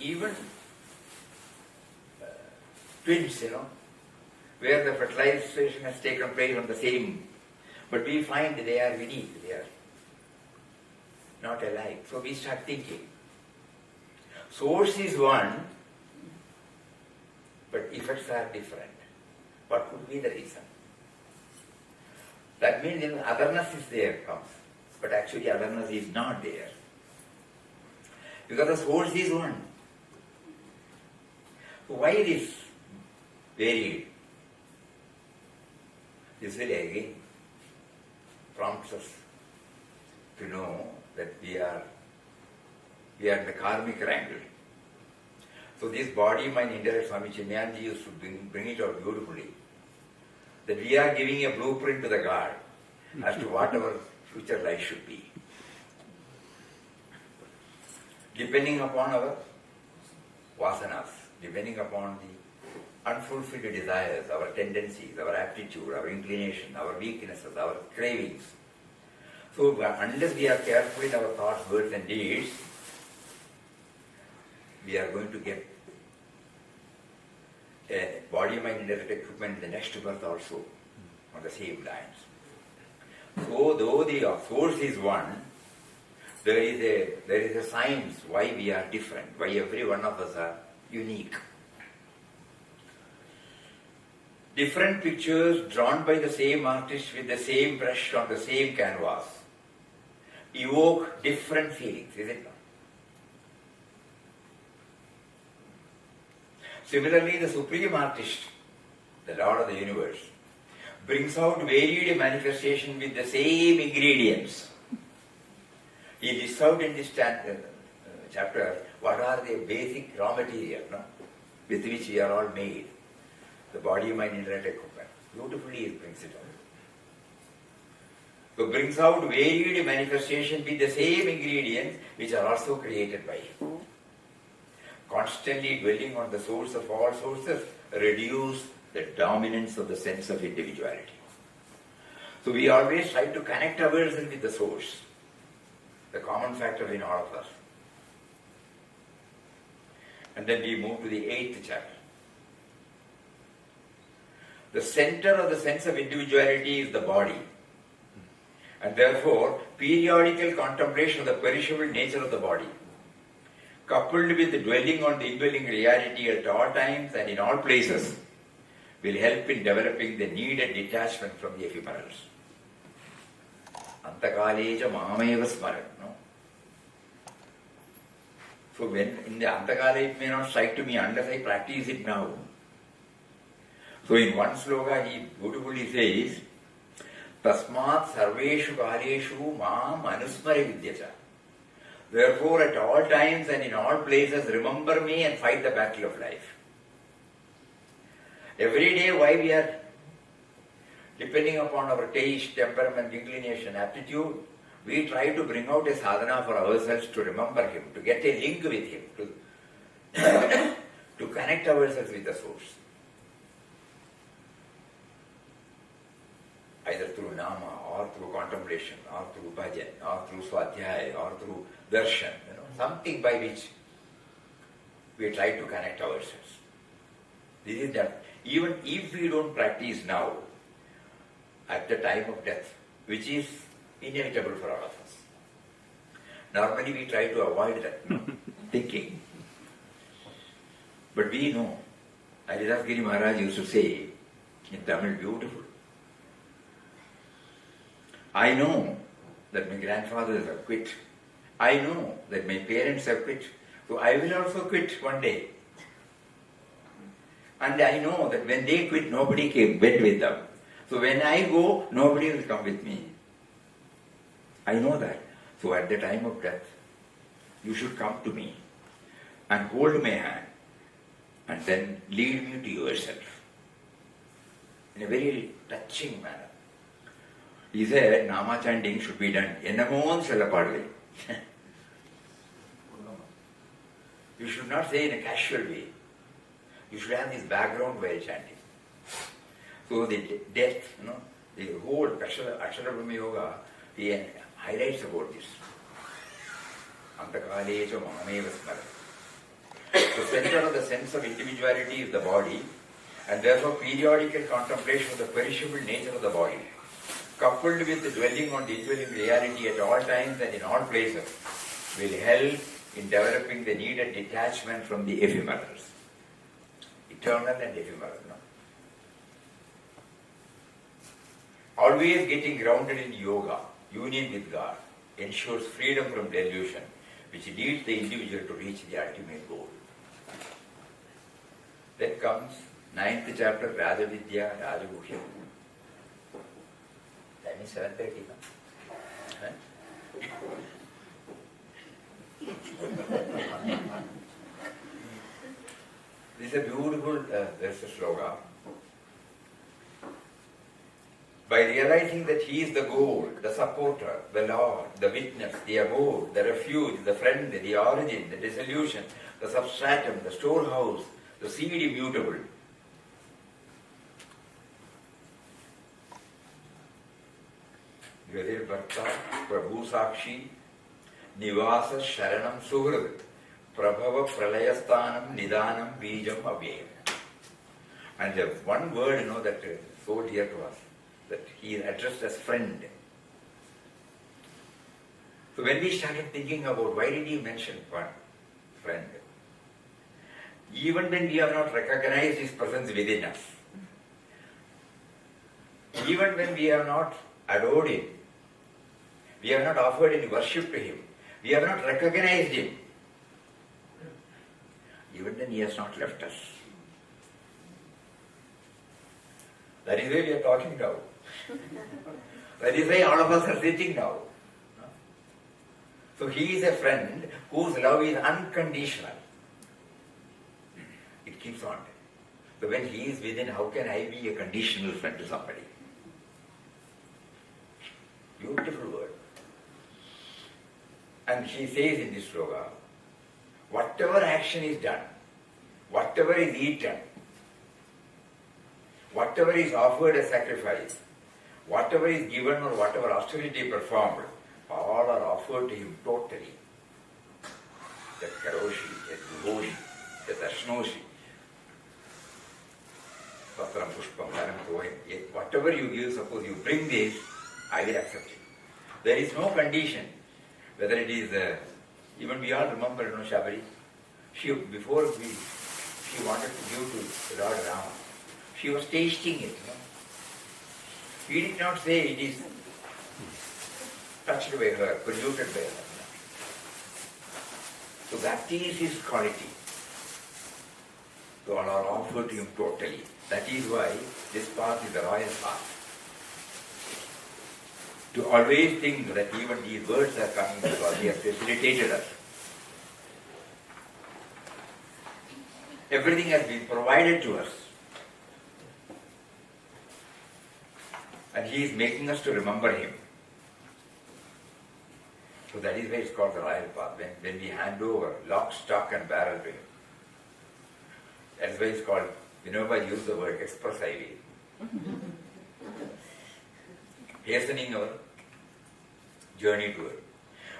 twins, where the fertilization has taken place on the same, but we find they are unique, they are not alike. So we start thinking, source is one, but effects are different. What could be the reason? That means otherness is there, comes, but actually otherness is not there. Because the source is one. So why this varied? This will again prompts us to know that we are in the karmic wrangle. So this body, mind, intellect, Swami Chinmayanji used to bring it out beautifully. That we are giving a blueprint to the God as to what our future life should be. Depending upon our vasanas, depending upon the unfulfilled desires, our tendencies, our aptitude, our inclination, our weaknesses, our cravings. So unless we are careful in our thoughts, words and deeds, we are going to get a body, mind, intellect equipment in the next birth also on the same lines. So though the source is one, there is a science why we are different, why every one of us are unique. Different pictures drawn by the same artist with the same brush on the same canvas evoke different feelings, is it not? Similarly, the Supreme Artist, the Lord of the Universe, brings out varied manifestation with the same ingredients. He lists out in this chapter what are the basic raw material, no, with which we are all made. The body, mind, intellect, equipment. Beautifully he brings it out. So brings out varied manifestation with the same ingredients which are also created by him. Constantly dwelling on the source of all sources reduce the dominance of the sense of individuality. So we always try to connect ourselves with the source, the common factor in all of us. And then we move to the 8th chapter. The center of the sense of individuality is the body. And therefore, periodical contemplation of the perishable nature of the body, coupled with the dwelling on the indwelling reality at all times and in all places, will help in developing the needed detachment from the ephemerals. Antakaleja mameva smaran. No? So when in the Antakala it may not strike to me unless I practice it now. So in one sloka he beautifully says, Tasmat sarveshu kaleshu mam anusmara vidyacha. Therefore at all times and in all places remember me and fight the battle of life. Every day why we are depending upon our taste, temperament, inclination, aptitude, we try to bring out a sadhana for ourselves to remember him, to get a link with him, to connect ourselves with the source. Either through nama, or through contemplation, or through bhajan, or through swadhyaya, or through darshan, something by which we try to connect ourselves. This is that. Even if we don't practice now, at the time of death, which is inevitable for all of us. Normally we try to avoid that thinking. But we know, Haridas Giri Maharaj used to say in Tamil, beautiful, I know that my grandfathers have quit. I know that my parents have quit. So I will also quit one day. And I know that when they quit, nobody went with them. So when I go, nobody will come with me. I know that. So at the time of death, you should come to me and hold my hand and then lead me to yourself. In a very touching manner. He said, Nama chanting should be done. Ennamoon Selapadli. You should not say in a casual way. You should have this background while chanting. So the death, the whole Akshara Brahma Yoga, he highlights about this. Antakaleja mameva smaran. The center of the sense of individuality is the body, and therefore periodical contemplation of the perishable nature of the body, coupled with the dwelling on the indwelling reality at all times and in all places, will help in developing the needed detachment from the ephemerals. Eternal and ephemeral. Always getting grounded in yoga, union with God, ensures freedom from delusion, which leads the individual to reach the ultimate goal. Then comes 9th chapter, Raja Vidya, Rajaguhya. Time is 7:30 now. This is a beautiful sloka. By realizing that he is the goal, the supporter, the Lord, the witness, the abode, the refuge, the friend, the origin, the dissolution, the substratum, the storehouse, the seed immutable. Gadir Bharta, Prabhu Sakshi, Nivasa Sharanam Suhrad, Prabhava Pralayasthanam Nidanam Bijam Avyayam. And the one word, that is so dear to us, that he is addressed as friend. So when we started thinking about why did he mention one friend, even when we have not recognized his presence within us, even when we have not adored him, we have not offered any worship to him, we have not recognized him, even then he has not left us. That is why we are talking now. That is why all of us are sitting now. So he is a friend whose love is unconditional. It keeps on. So when he is within, how can I be a conditional friend to somebody? Beautiful word. And she says in this sloka, whatever action is done, whatever is eaten, whatever is offered as sacrifice, whatever is given or whatever austerity performed, all are offered to him totally. That karoshi, that viboshi, that ashnoshi, patram pushpam dharam tohim. Whatever you give, suppose you bring this, I will accept it. There is no condition. Whether it is, even we all remember, Shabari, before she wanted to give to Lord Rama, she was tasting it. He did not say it is touched by her, polluted by her. So that is his quality. So all are offered to him totally. That is why this path is the royal path. To always think that even these words are coming because he has facilitated us. Everything has been provided to us. And he is making us to remember him. So that is why it's called the royal path. When we hand over lock, stock and barrel to him. That's why it's called, whenever I use the word express highway. Hastening our journey to it.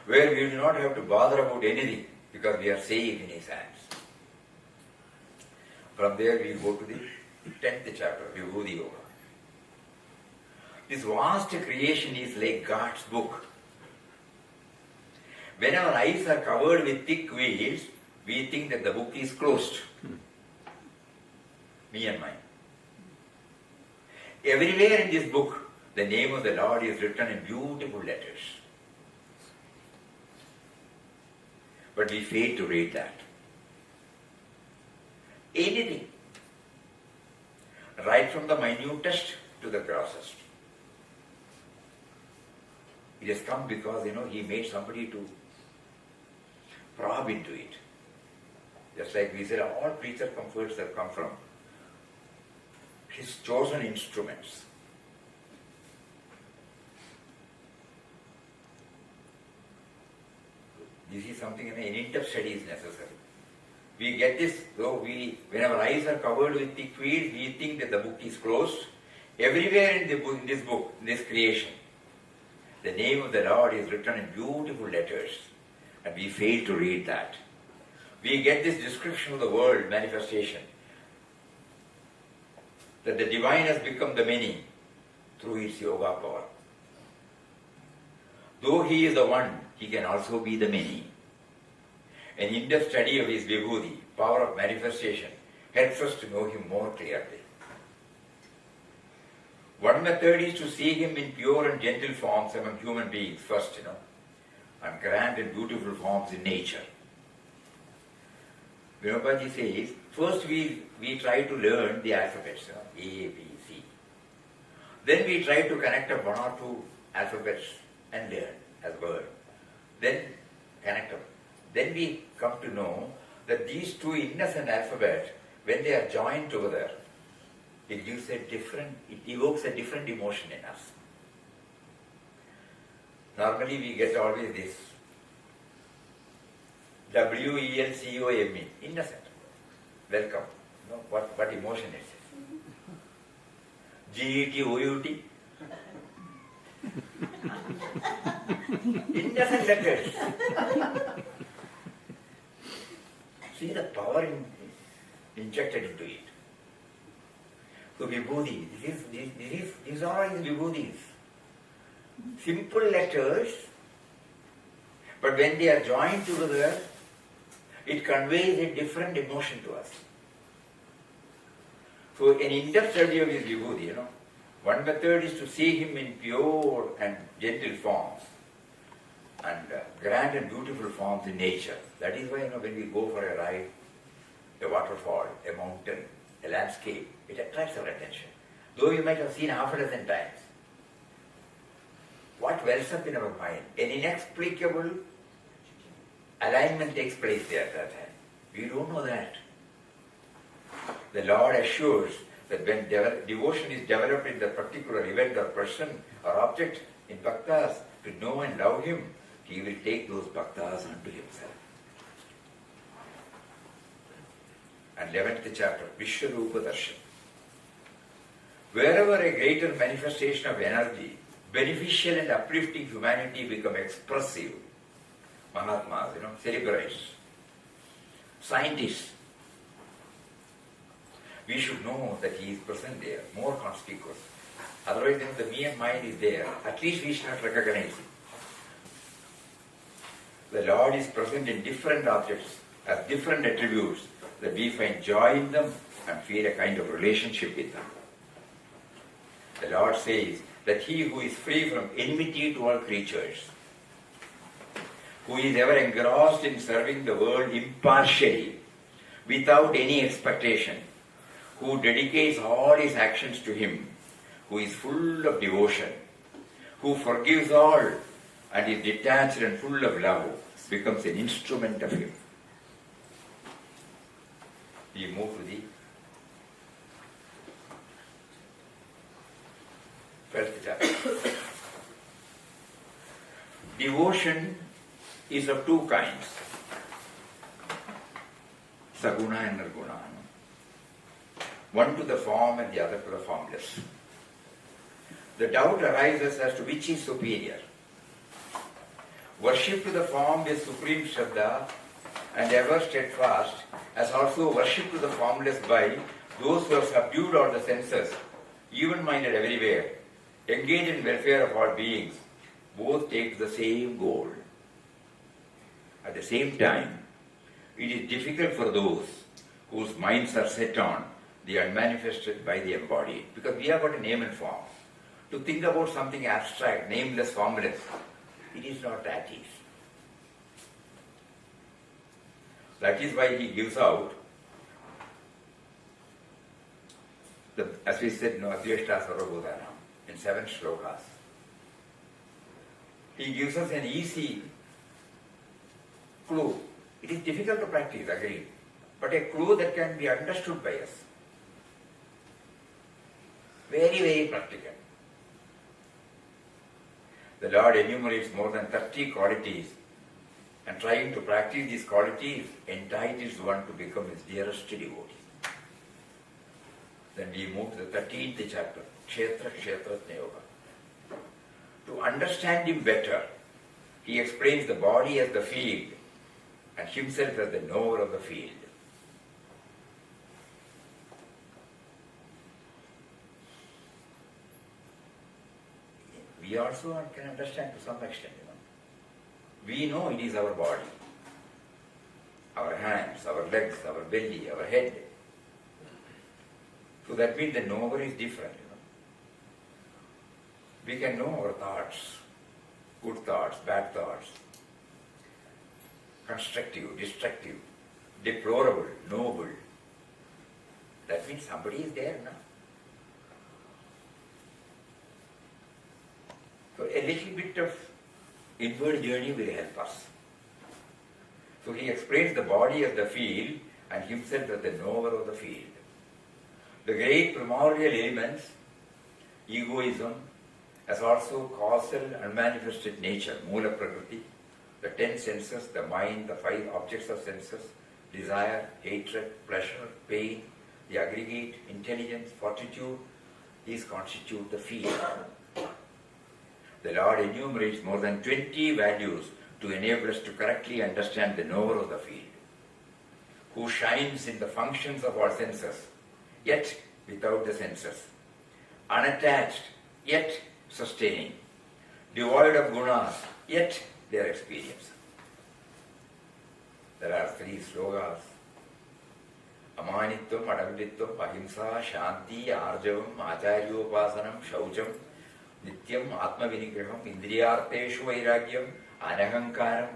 Where we do not have to bother about anything because we are safe in his hands. From there we go to the 10th chapter, Vibhuti Yoga. This vast creation is like God's book. When our eyes are covered with thick veils, we think that the book is closed. Me and mine. Everywhere in this book, the name of the Lord is written in beautiful letters. But we fail to read that. Anything. Right from the minutest to the grossest. It has come because, he made somebody to probe into it. Just like we said, all creature comforts have come from his chosen instruments. This is something, an in-depth study is necessary. We get this, though when our eyes are covered with thick veils, we think that the book is closed. Everywhere in this book, in this creation, the name of the Lord is written in beautiful letters, and we fail to read that. We get this description of the world manifestation, that the divine has become the many through his yoga power. Though he is the one, he can also be the many. An in-depth study of his vibhuti, power of manifestation, helps us to know him more clearly. One method is to see him in pure and gentle forms among human beings first, and grand and beautiful forms in nature. Vinobaji says, first we try to learn the alphabets, A, B, C. Then we try to connect up one or two alphabets and learn as word. Then connect them. Then we come to know that these two innocent alphabets, when they are joined together, it evokes a different emotion in us. Normally we get always this WELCOME, innocent, welcome. What emotion is it? GETOUT, innocent letters. See the power injected into it. So vibhuti, these are his vibhutis. Simple letters, but when they are joined together, it conveys a different emotion to us. So an in-depth study of his vibhuti, one method is to see him in pure and gentle forms and grand and beautiful forms in nature. That is why when we go for a ride, a waterfall, a mountain, a landscape, it attracts our attention. though we might have seen half a dozen times. What wells up in our mind? An inexplicable alignment takes place there at that time. We don't know that. The Lord assures that when devotion is developed in the particular event or person or object in bhaktas to know and love Him, He will take those bhaktas unto Himself. And 11th chapter, Vishwarupa Darshan. Wherever a greater manifestation of energy, beneficial and uplifting humanity become expressive, Mahatmas, celebrities, scientists, we should know that He is present there, more conspicuous. Otherwise, the me and mind is there. At least we should not recognize it. The Lord is present in different objects, has different attributes, that we find joy in them and feel a kind of relationship with them. The Lord says that He who is free from enmity to all creatures, who is ever engrossed in serving the world impartially, without any expectation, who dedicates all his actions to Him, who is full of devotion, who forgives all and is detached and full of love, becomes an instrument of Him. We move to the 12th chapter. Devotion is of two kinds, saguna and nirguna. One to the form and the other to the formless. The doubt arises as to which is superior. Worship to the form is supreme Shraddha and ever steadfast, as also worship to the formless by those who have subdued all the senses, even-minded everywhere, engaged in welfare of all beings, both take the same goal. At the same time, it is difficult for those whose minds are set on the unmanifested by the embodied, because we have got a name and form. To think about something abstract, nameless, formless, it is not that easy. That is why He gives out, as we said, Adhyashta Sarvabhutanam, in 7 shlokas. He gives us an easy clue. It is difficult to practice, agreed, but a clue that can be understood by us. Very, very practical. The Lord enumerates more than 30 qualities, and trying to practice these qualities entitles one to become His dearest devotee. Then we move to the 13th chapter, Kshetra Yoga. To understand Him better, He explains the body as the field and Himself as the knower of the field. We also can understand to some extent. We know it is our body, our hands, our legs, our belly, our head. So that means the knower is different. We can know our thoughts, good thoughts, bad thoughts, constructive, destructive, deplorable, noble. That means somebody is there now. So a little bit of inward journey will help us. So he explains the body as the field and himself as the knower of the field. The great primordial elements, egoism, as also causal unmanifested nature, Mula Prakriti, the 10 senses, the mind, the 5 objects of senses, desire, hatred, pleasure, pain, the aggregate, intelligence, fortitude, these constitute the field. The Lord enumerates more than 20 values to enable us to correctly understand the knower of the field, who shines in the functions of our senses, yet without the senses, unattached, yet sustaining, devoid of gunas, yet their experience. There are 3 slogas. Amanitvam, Adavitvam, Ahimsa, Shanti, Arjavam, Acharyopasanam, Shaucham, Nityam, Atma Vinigraham, Indriyarteshu Vairagyam, Anahankaram,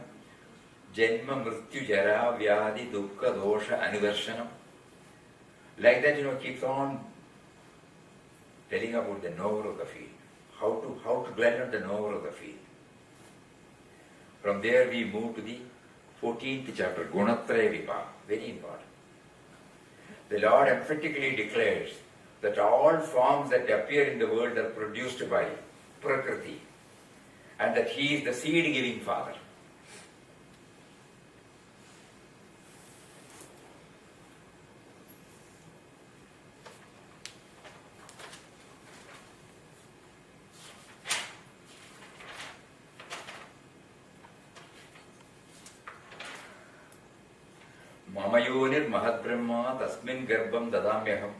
Janma, Mrityu, Jara, Vyadi, Dukkha, Dosha, Anudarshanam. Like that, keeps on telling about the knower of the field. How to dwell on the knower of the field. From there we move to the 14th chapter, Gunatraya Vibhaga, very important. The Lord emphatically declares that all forms that appear in the world are produced by Prakriti, and that He is the seed-giving Father. Mamayonir Mahadbrahma Tasmin Garbham Dadamyaham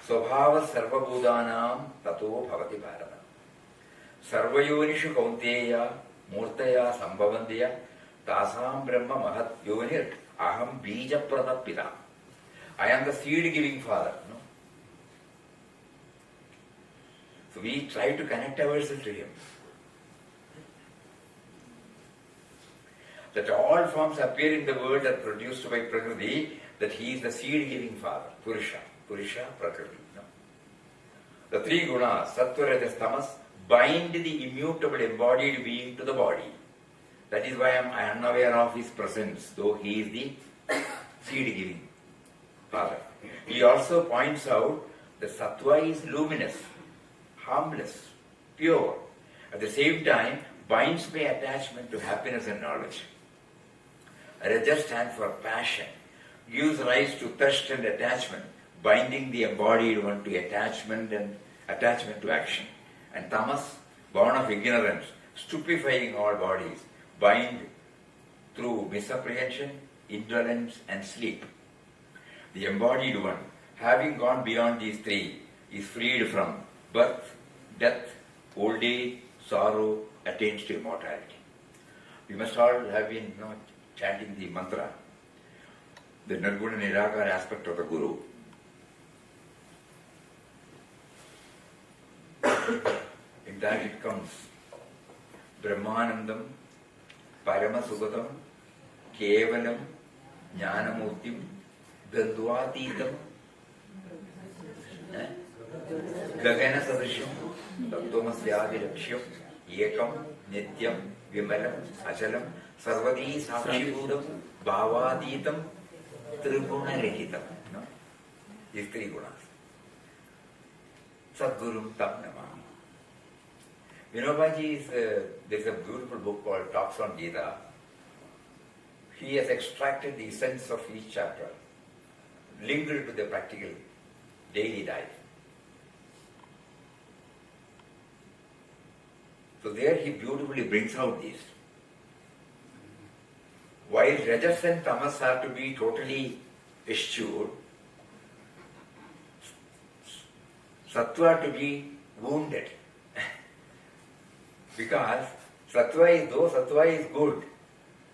Swabhava Sarvabhudanam Tato Bhavati Bharata Sarvayonishu Kaunteya Murtaya Sambhavandiya Tasam Brahma Mahat Yonir Aham Bija Pradapita. I am the seed giving Father. No? So we try to connect ourselves to Him. That all forms appear in the world are produced by Prakriti, that He is the seed-giving Father, Purusha, Prakriti. No? The three gunas, Sattva, Rajas, Tamas, bind the immutable embodied being to the body. That is why I am unaware of His presence, though He is the seed-giving Father. He also points out that Sattva is luminous, harmless, pure. At the same time, binds by attachment to happiness and knowledge. Rajas stands for passion, gives rise to thirst and attachment, binding the embodied one to attachment and attachment to action. And Tamas, born of ignorance, stupefying all bodies, bind through misapprehension, indolence and sleep. The embodied one, having gone beyond these three, is freed from birth, death, old age, sorrow, attains to immortality. We must all have been chanting the mantra, the Nirguna Nirakara aspect of the Guru. In that it comes Brahmanandam, Paramasubhadam, Kevalam, Jnanamurtim, Dandvatitam, Gagana Sadrisham, Tattvamasyaadi Laksham, Ekam, Nityam, Vimalam, Achalam, Sarvadi Sakshibhudam, Bhavaditam, Triguna Rahitam. No? These three gunas. Sadgurum Tam Namami. Vinobaji there's a beautiful book called Talks on Gita. He has extracted the essence of each chapter, linked to the practical daily life. So there he beautifully brings out this. While Rajas and Tamas are to be totally eschewed, Sattva to be wounded. Because Sattva is good.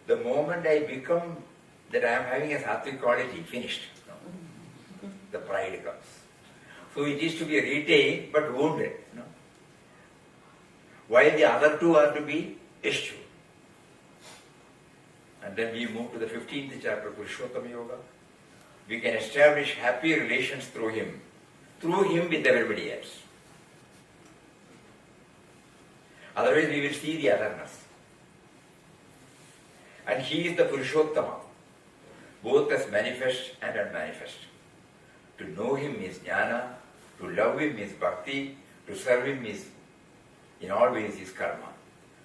The moment I become that I am having a sattvic quality, finished. No? The pride comes. So it is to be retained but wounded. No? While the other two are to be eschewed. And then we move to the 15th chapter, Kurukshetra Yoga. We can establish happy relations through him with everybody else. Otherwise we will see the otherness. And he is the Purushottama, both as manifest and unmanifest. To know him is jnana, to love him is bhakti, to serve him is, in all ways, is karma.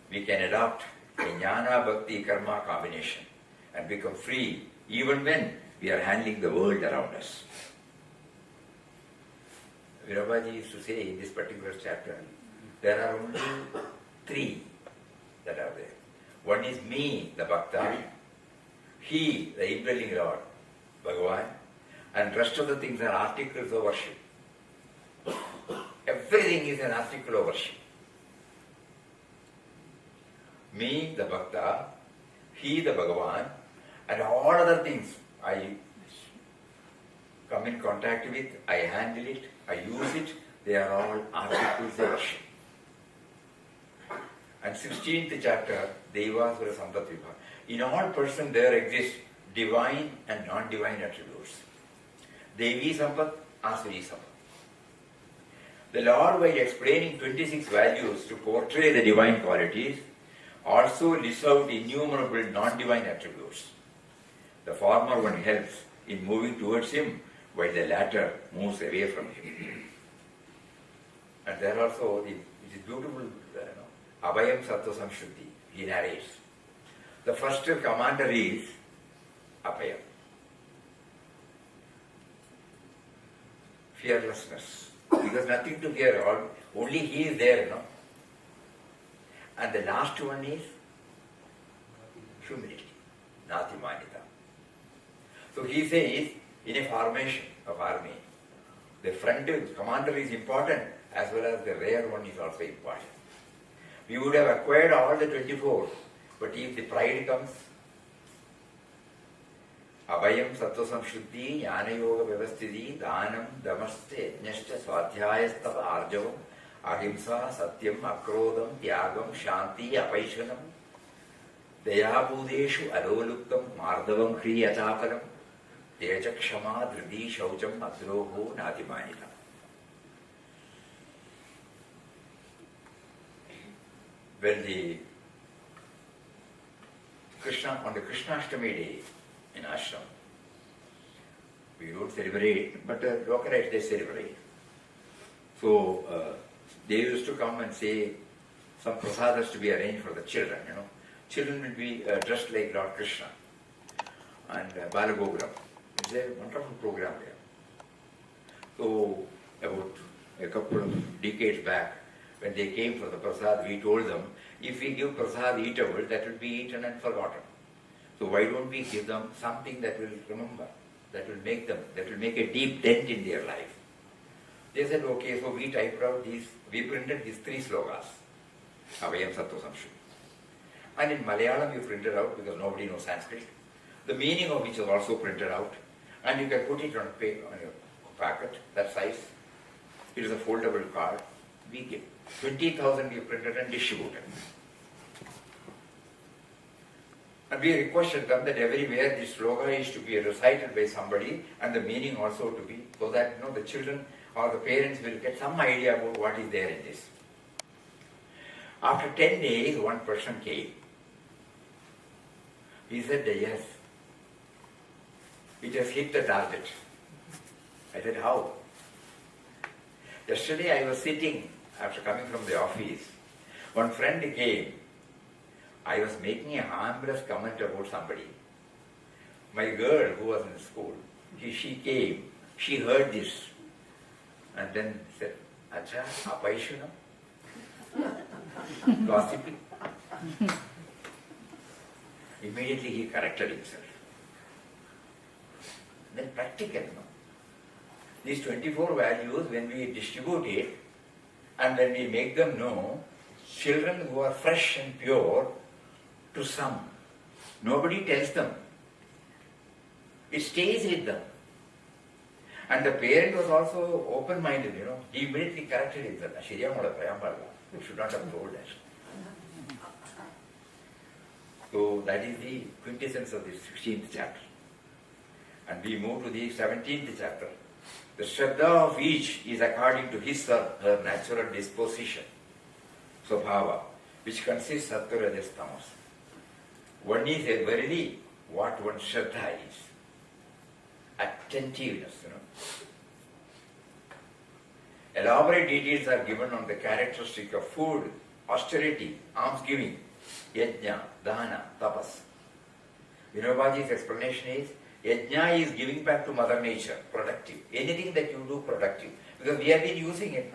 We can adopt a jnana, bhakti, karma combination and become free even when we are handling the world around us. Virabaji used to say in this particular chapter, there are only three that are there. One is me, the Bhakta, he, the indwelling Lord, Bhagavan, and rest of the things are articles of worship. Everything is an article of worship. Me, the Bhakta, he, the Bhagavan, and all other things I come in contact with, I handle it, I use it, they are all articles of worship. And 16th chapter, Devasura Sampat Vibhaga. In all person there exists divine and non-divine attributes. Devi Sampat, Asuri Sampat. The Lord, while explaining 26 values to portray the divine qualities, also lists out innumerable non-divine attributes. The former one helps in moving towards Him, while the latter moves away from Him. And there also, it is beautiful, Abhayam Sattva Samshuddhi, he narrates. The first commander is Abhayam. Fearlessness. Because nothing to fear, only he is there, And the last one is humility, Natimanita. So he says, in a formation of army, the front commander is important as well as the rear one is also important. We would have acquired all the 24, but if the pride comes, Abhayam Sattva Samshuddhi, Jnana Yoga Vyavasthiti, Dhanam, Damaste, Yajnashta, Swadhyayastava, Arjavam, Ahimsa, Satyam, Akrodham, Tyagam, Shanti, Apaishanam, Dayabhudeshu, Adoluktam, Mardavam, Kriya Chaparam, Teja Kshama, Dhridi, Shaucham, Adroho, Natimanita. When on the Krishnashtami day in ashram, we don't celebrate, but localites they celebrate. So they used to come and say some prasadas to be arranged for the children, Children will be dressed like Lord Krishna and Balagogram. It's a wonderful program there. So about a couple of decades back, when they came for the prasad, we told them, if we give prasad eatable, that will be eaten and forgotten. So why don't we give them something that will remember, that will make a deep dent in their life. They said, okay, so we printed these 3 slokas, Abhayam Sattva Samshuddhi. And in Malayalam you printed out, because nobody knows Sanskrit, the meaning of which is also printed out, and you can put it on your packet, that size. It is a foldable card. We give 20,000 we printed and distributed. And we requested them that everywhere this sloka is to be recited by somebody and the meaning also to be, so that the children or the parents will get some idea about what is there in this. After 10 days, one person came. He said, yes, it has hit the target. I said, how? Yesterday I was sitting after coming from the office. One friend came. I was making a harmless comment about somebody. My girl who was in school, she came, she heard this and then said, Acha, Apaishunam? Gossiping. Immediately he corrected himself. Then practical, These 24 values, when we distribute it and when we make them know, children who are fresh and pure, to some, nobody tells them. It stays with them. And the parent was also open-minded, He immediately corrected himself. You should not have told that. So that is the quintessence of the 16th chapter. And we move to the 17th chapter. The shraddha of each is according to his or her natural disposition, swabhava, which consists of sattva, rajas, tamas. One is verily what one's shraddha is. Attentiveness, Elaborate details are given on the characteristic of food, austerity, almsgiving, yajna, dana, tapas. Vinobaji's explanation is, yajna is giving back to Mother Nature, productive. Anything that you do, productive. Because we have been using it,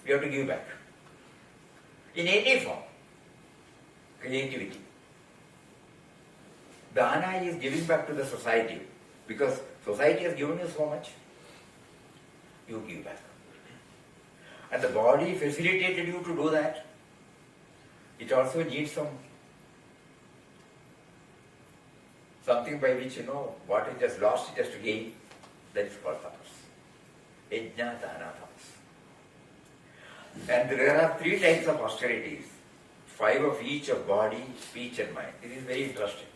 we have to give back. In any form. Creativity. Dana is giving back to the society. Because society has given you so much, you give back. And the body facilitated you to do that. It also needs something by which, what is just lost, it has to gain. That is called tapas. Yajna, dana, tapas. And there are 3 types of austerities. 5 of each of body, speech and mind. This is very interesting.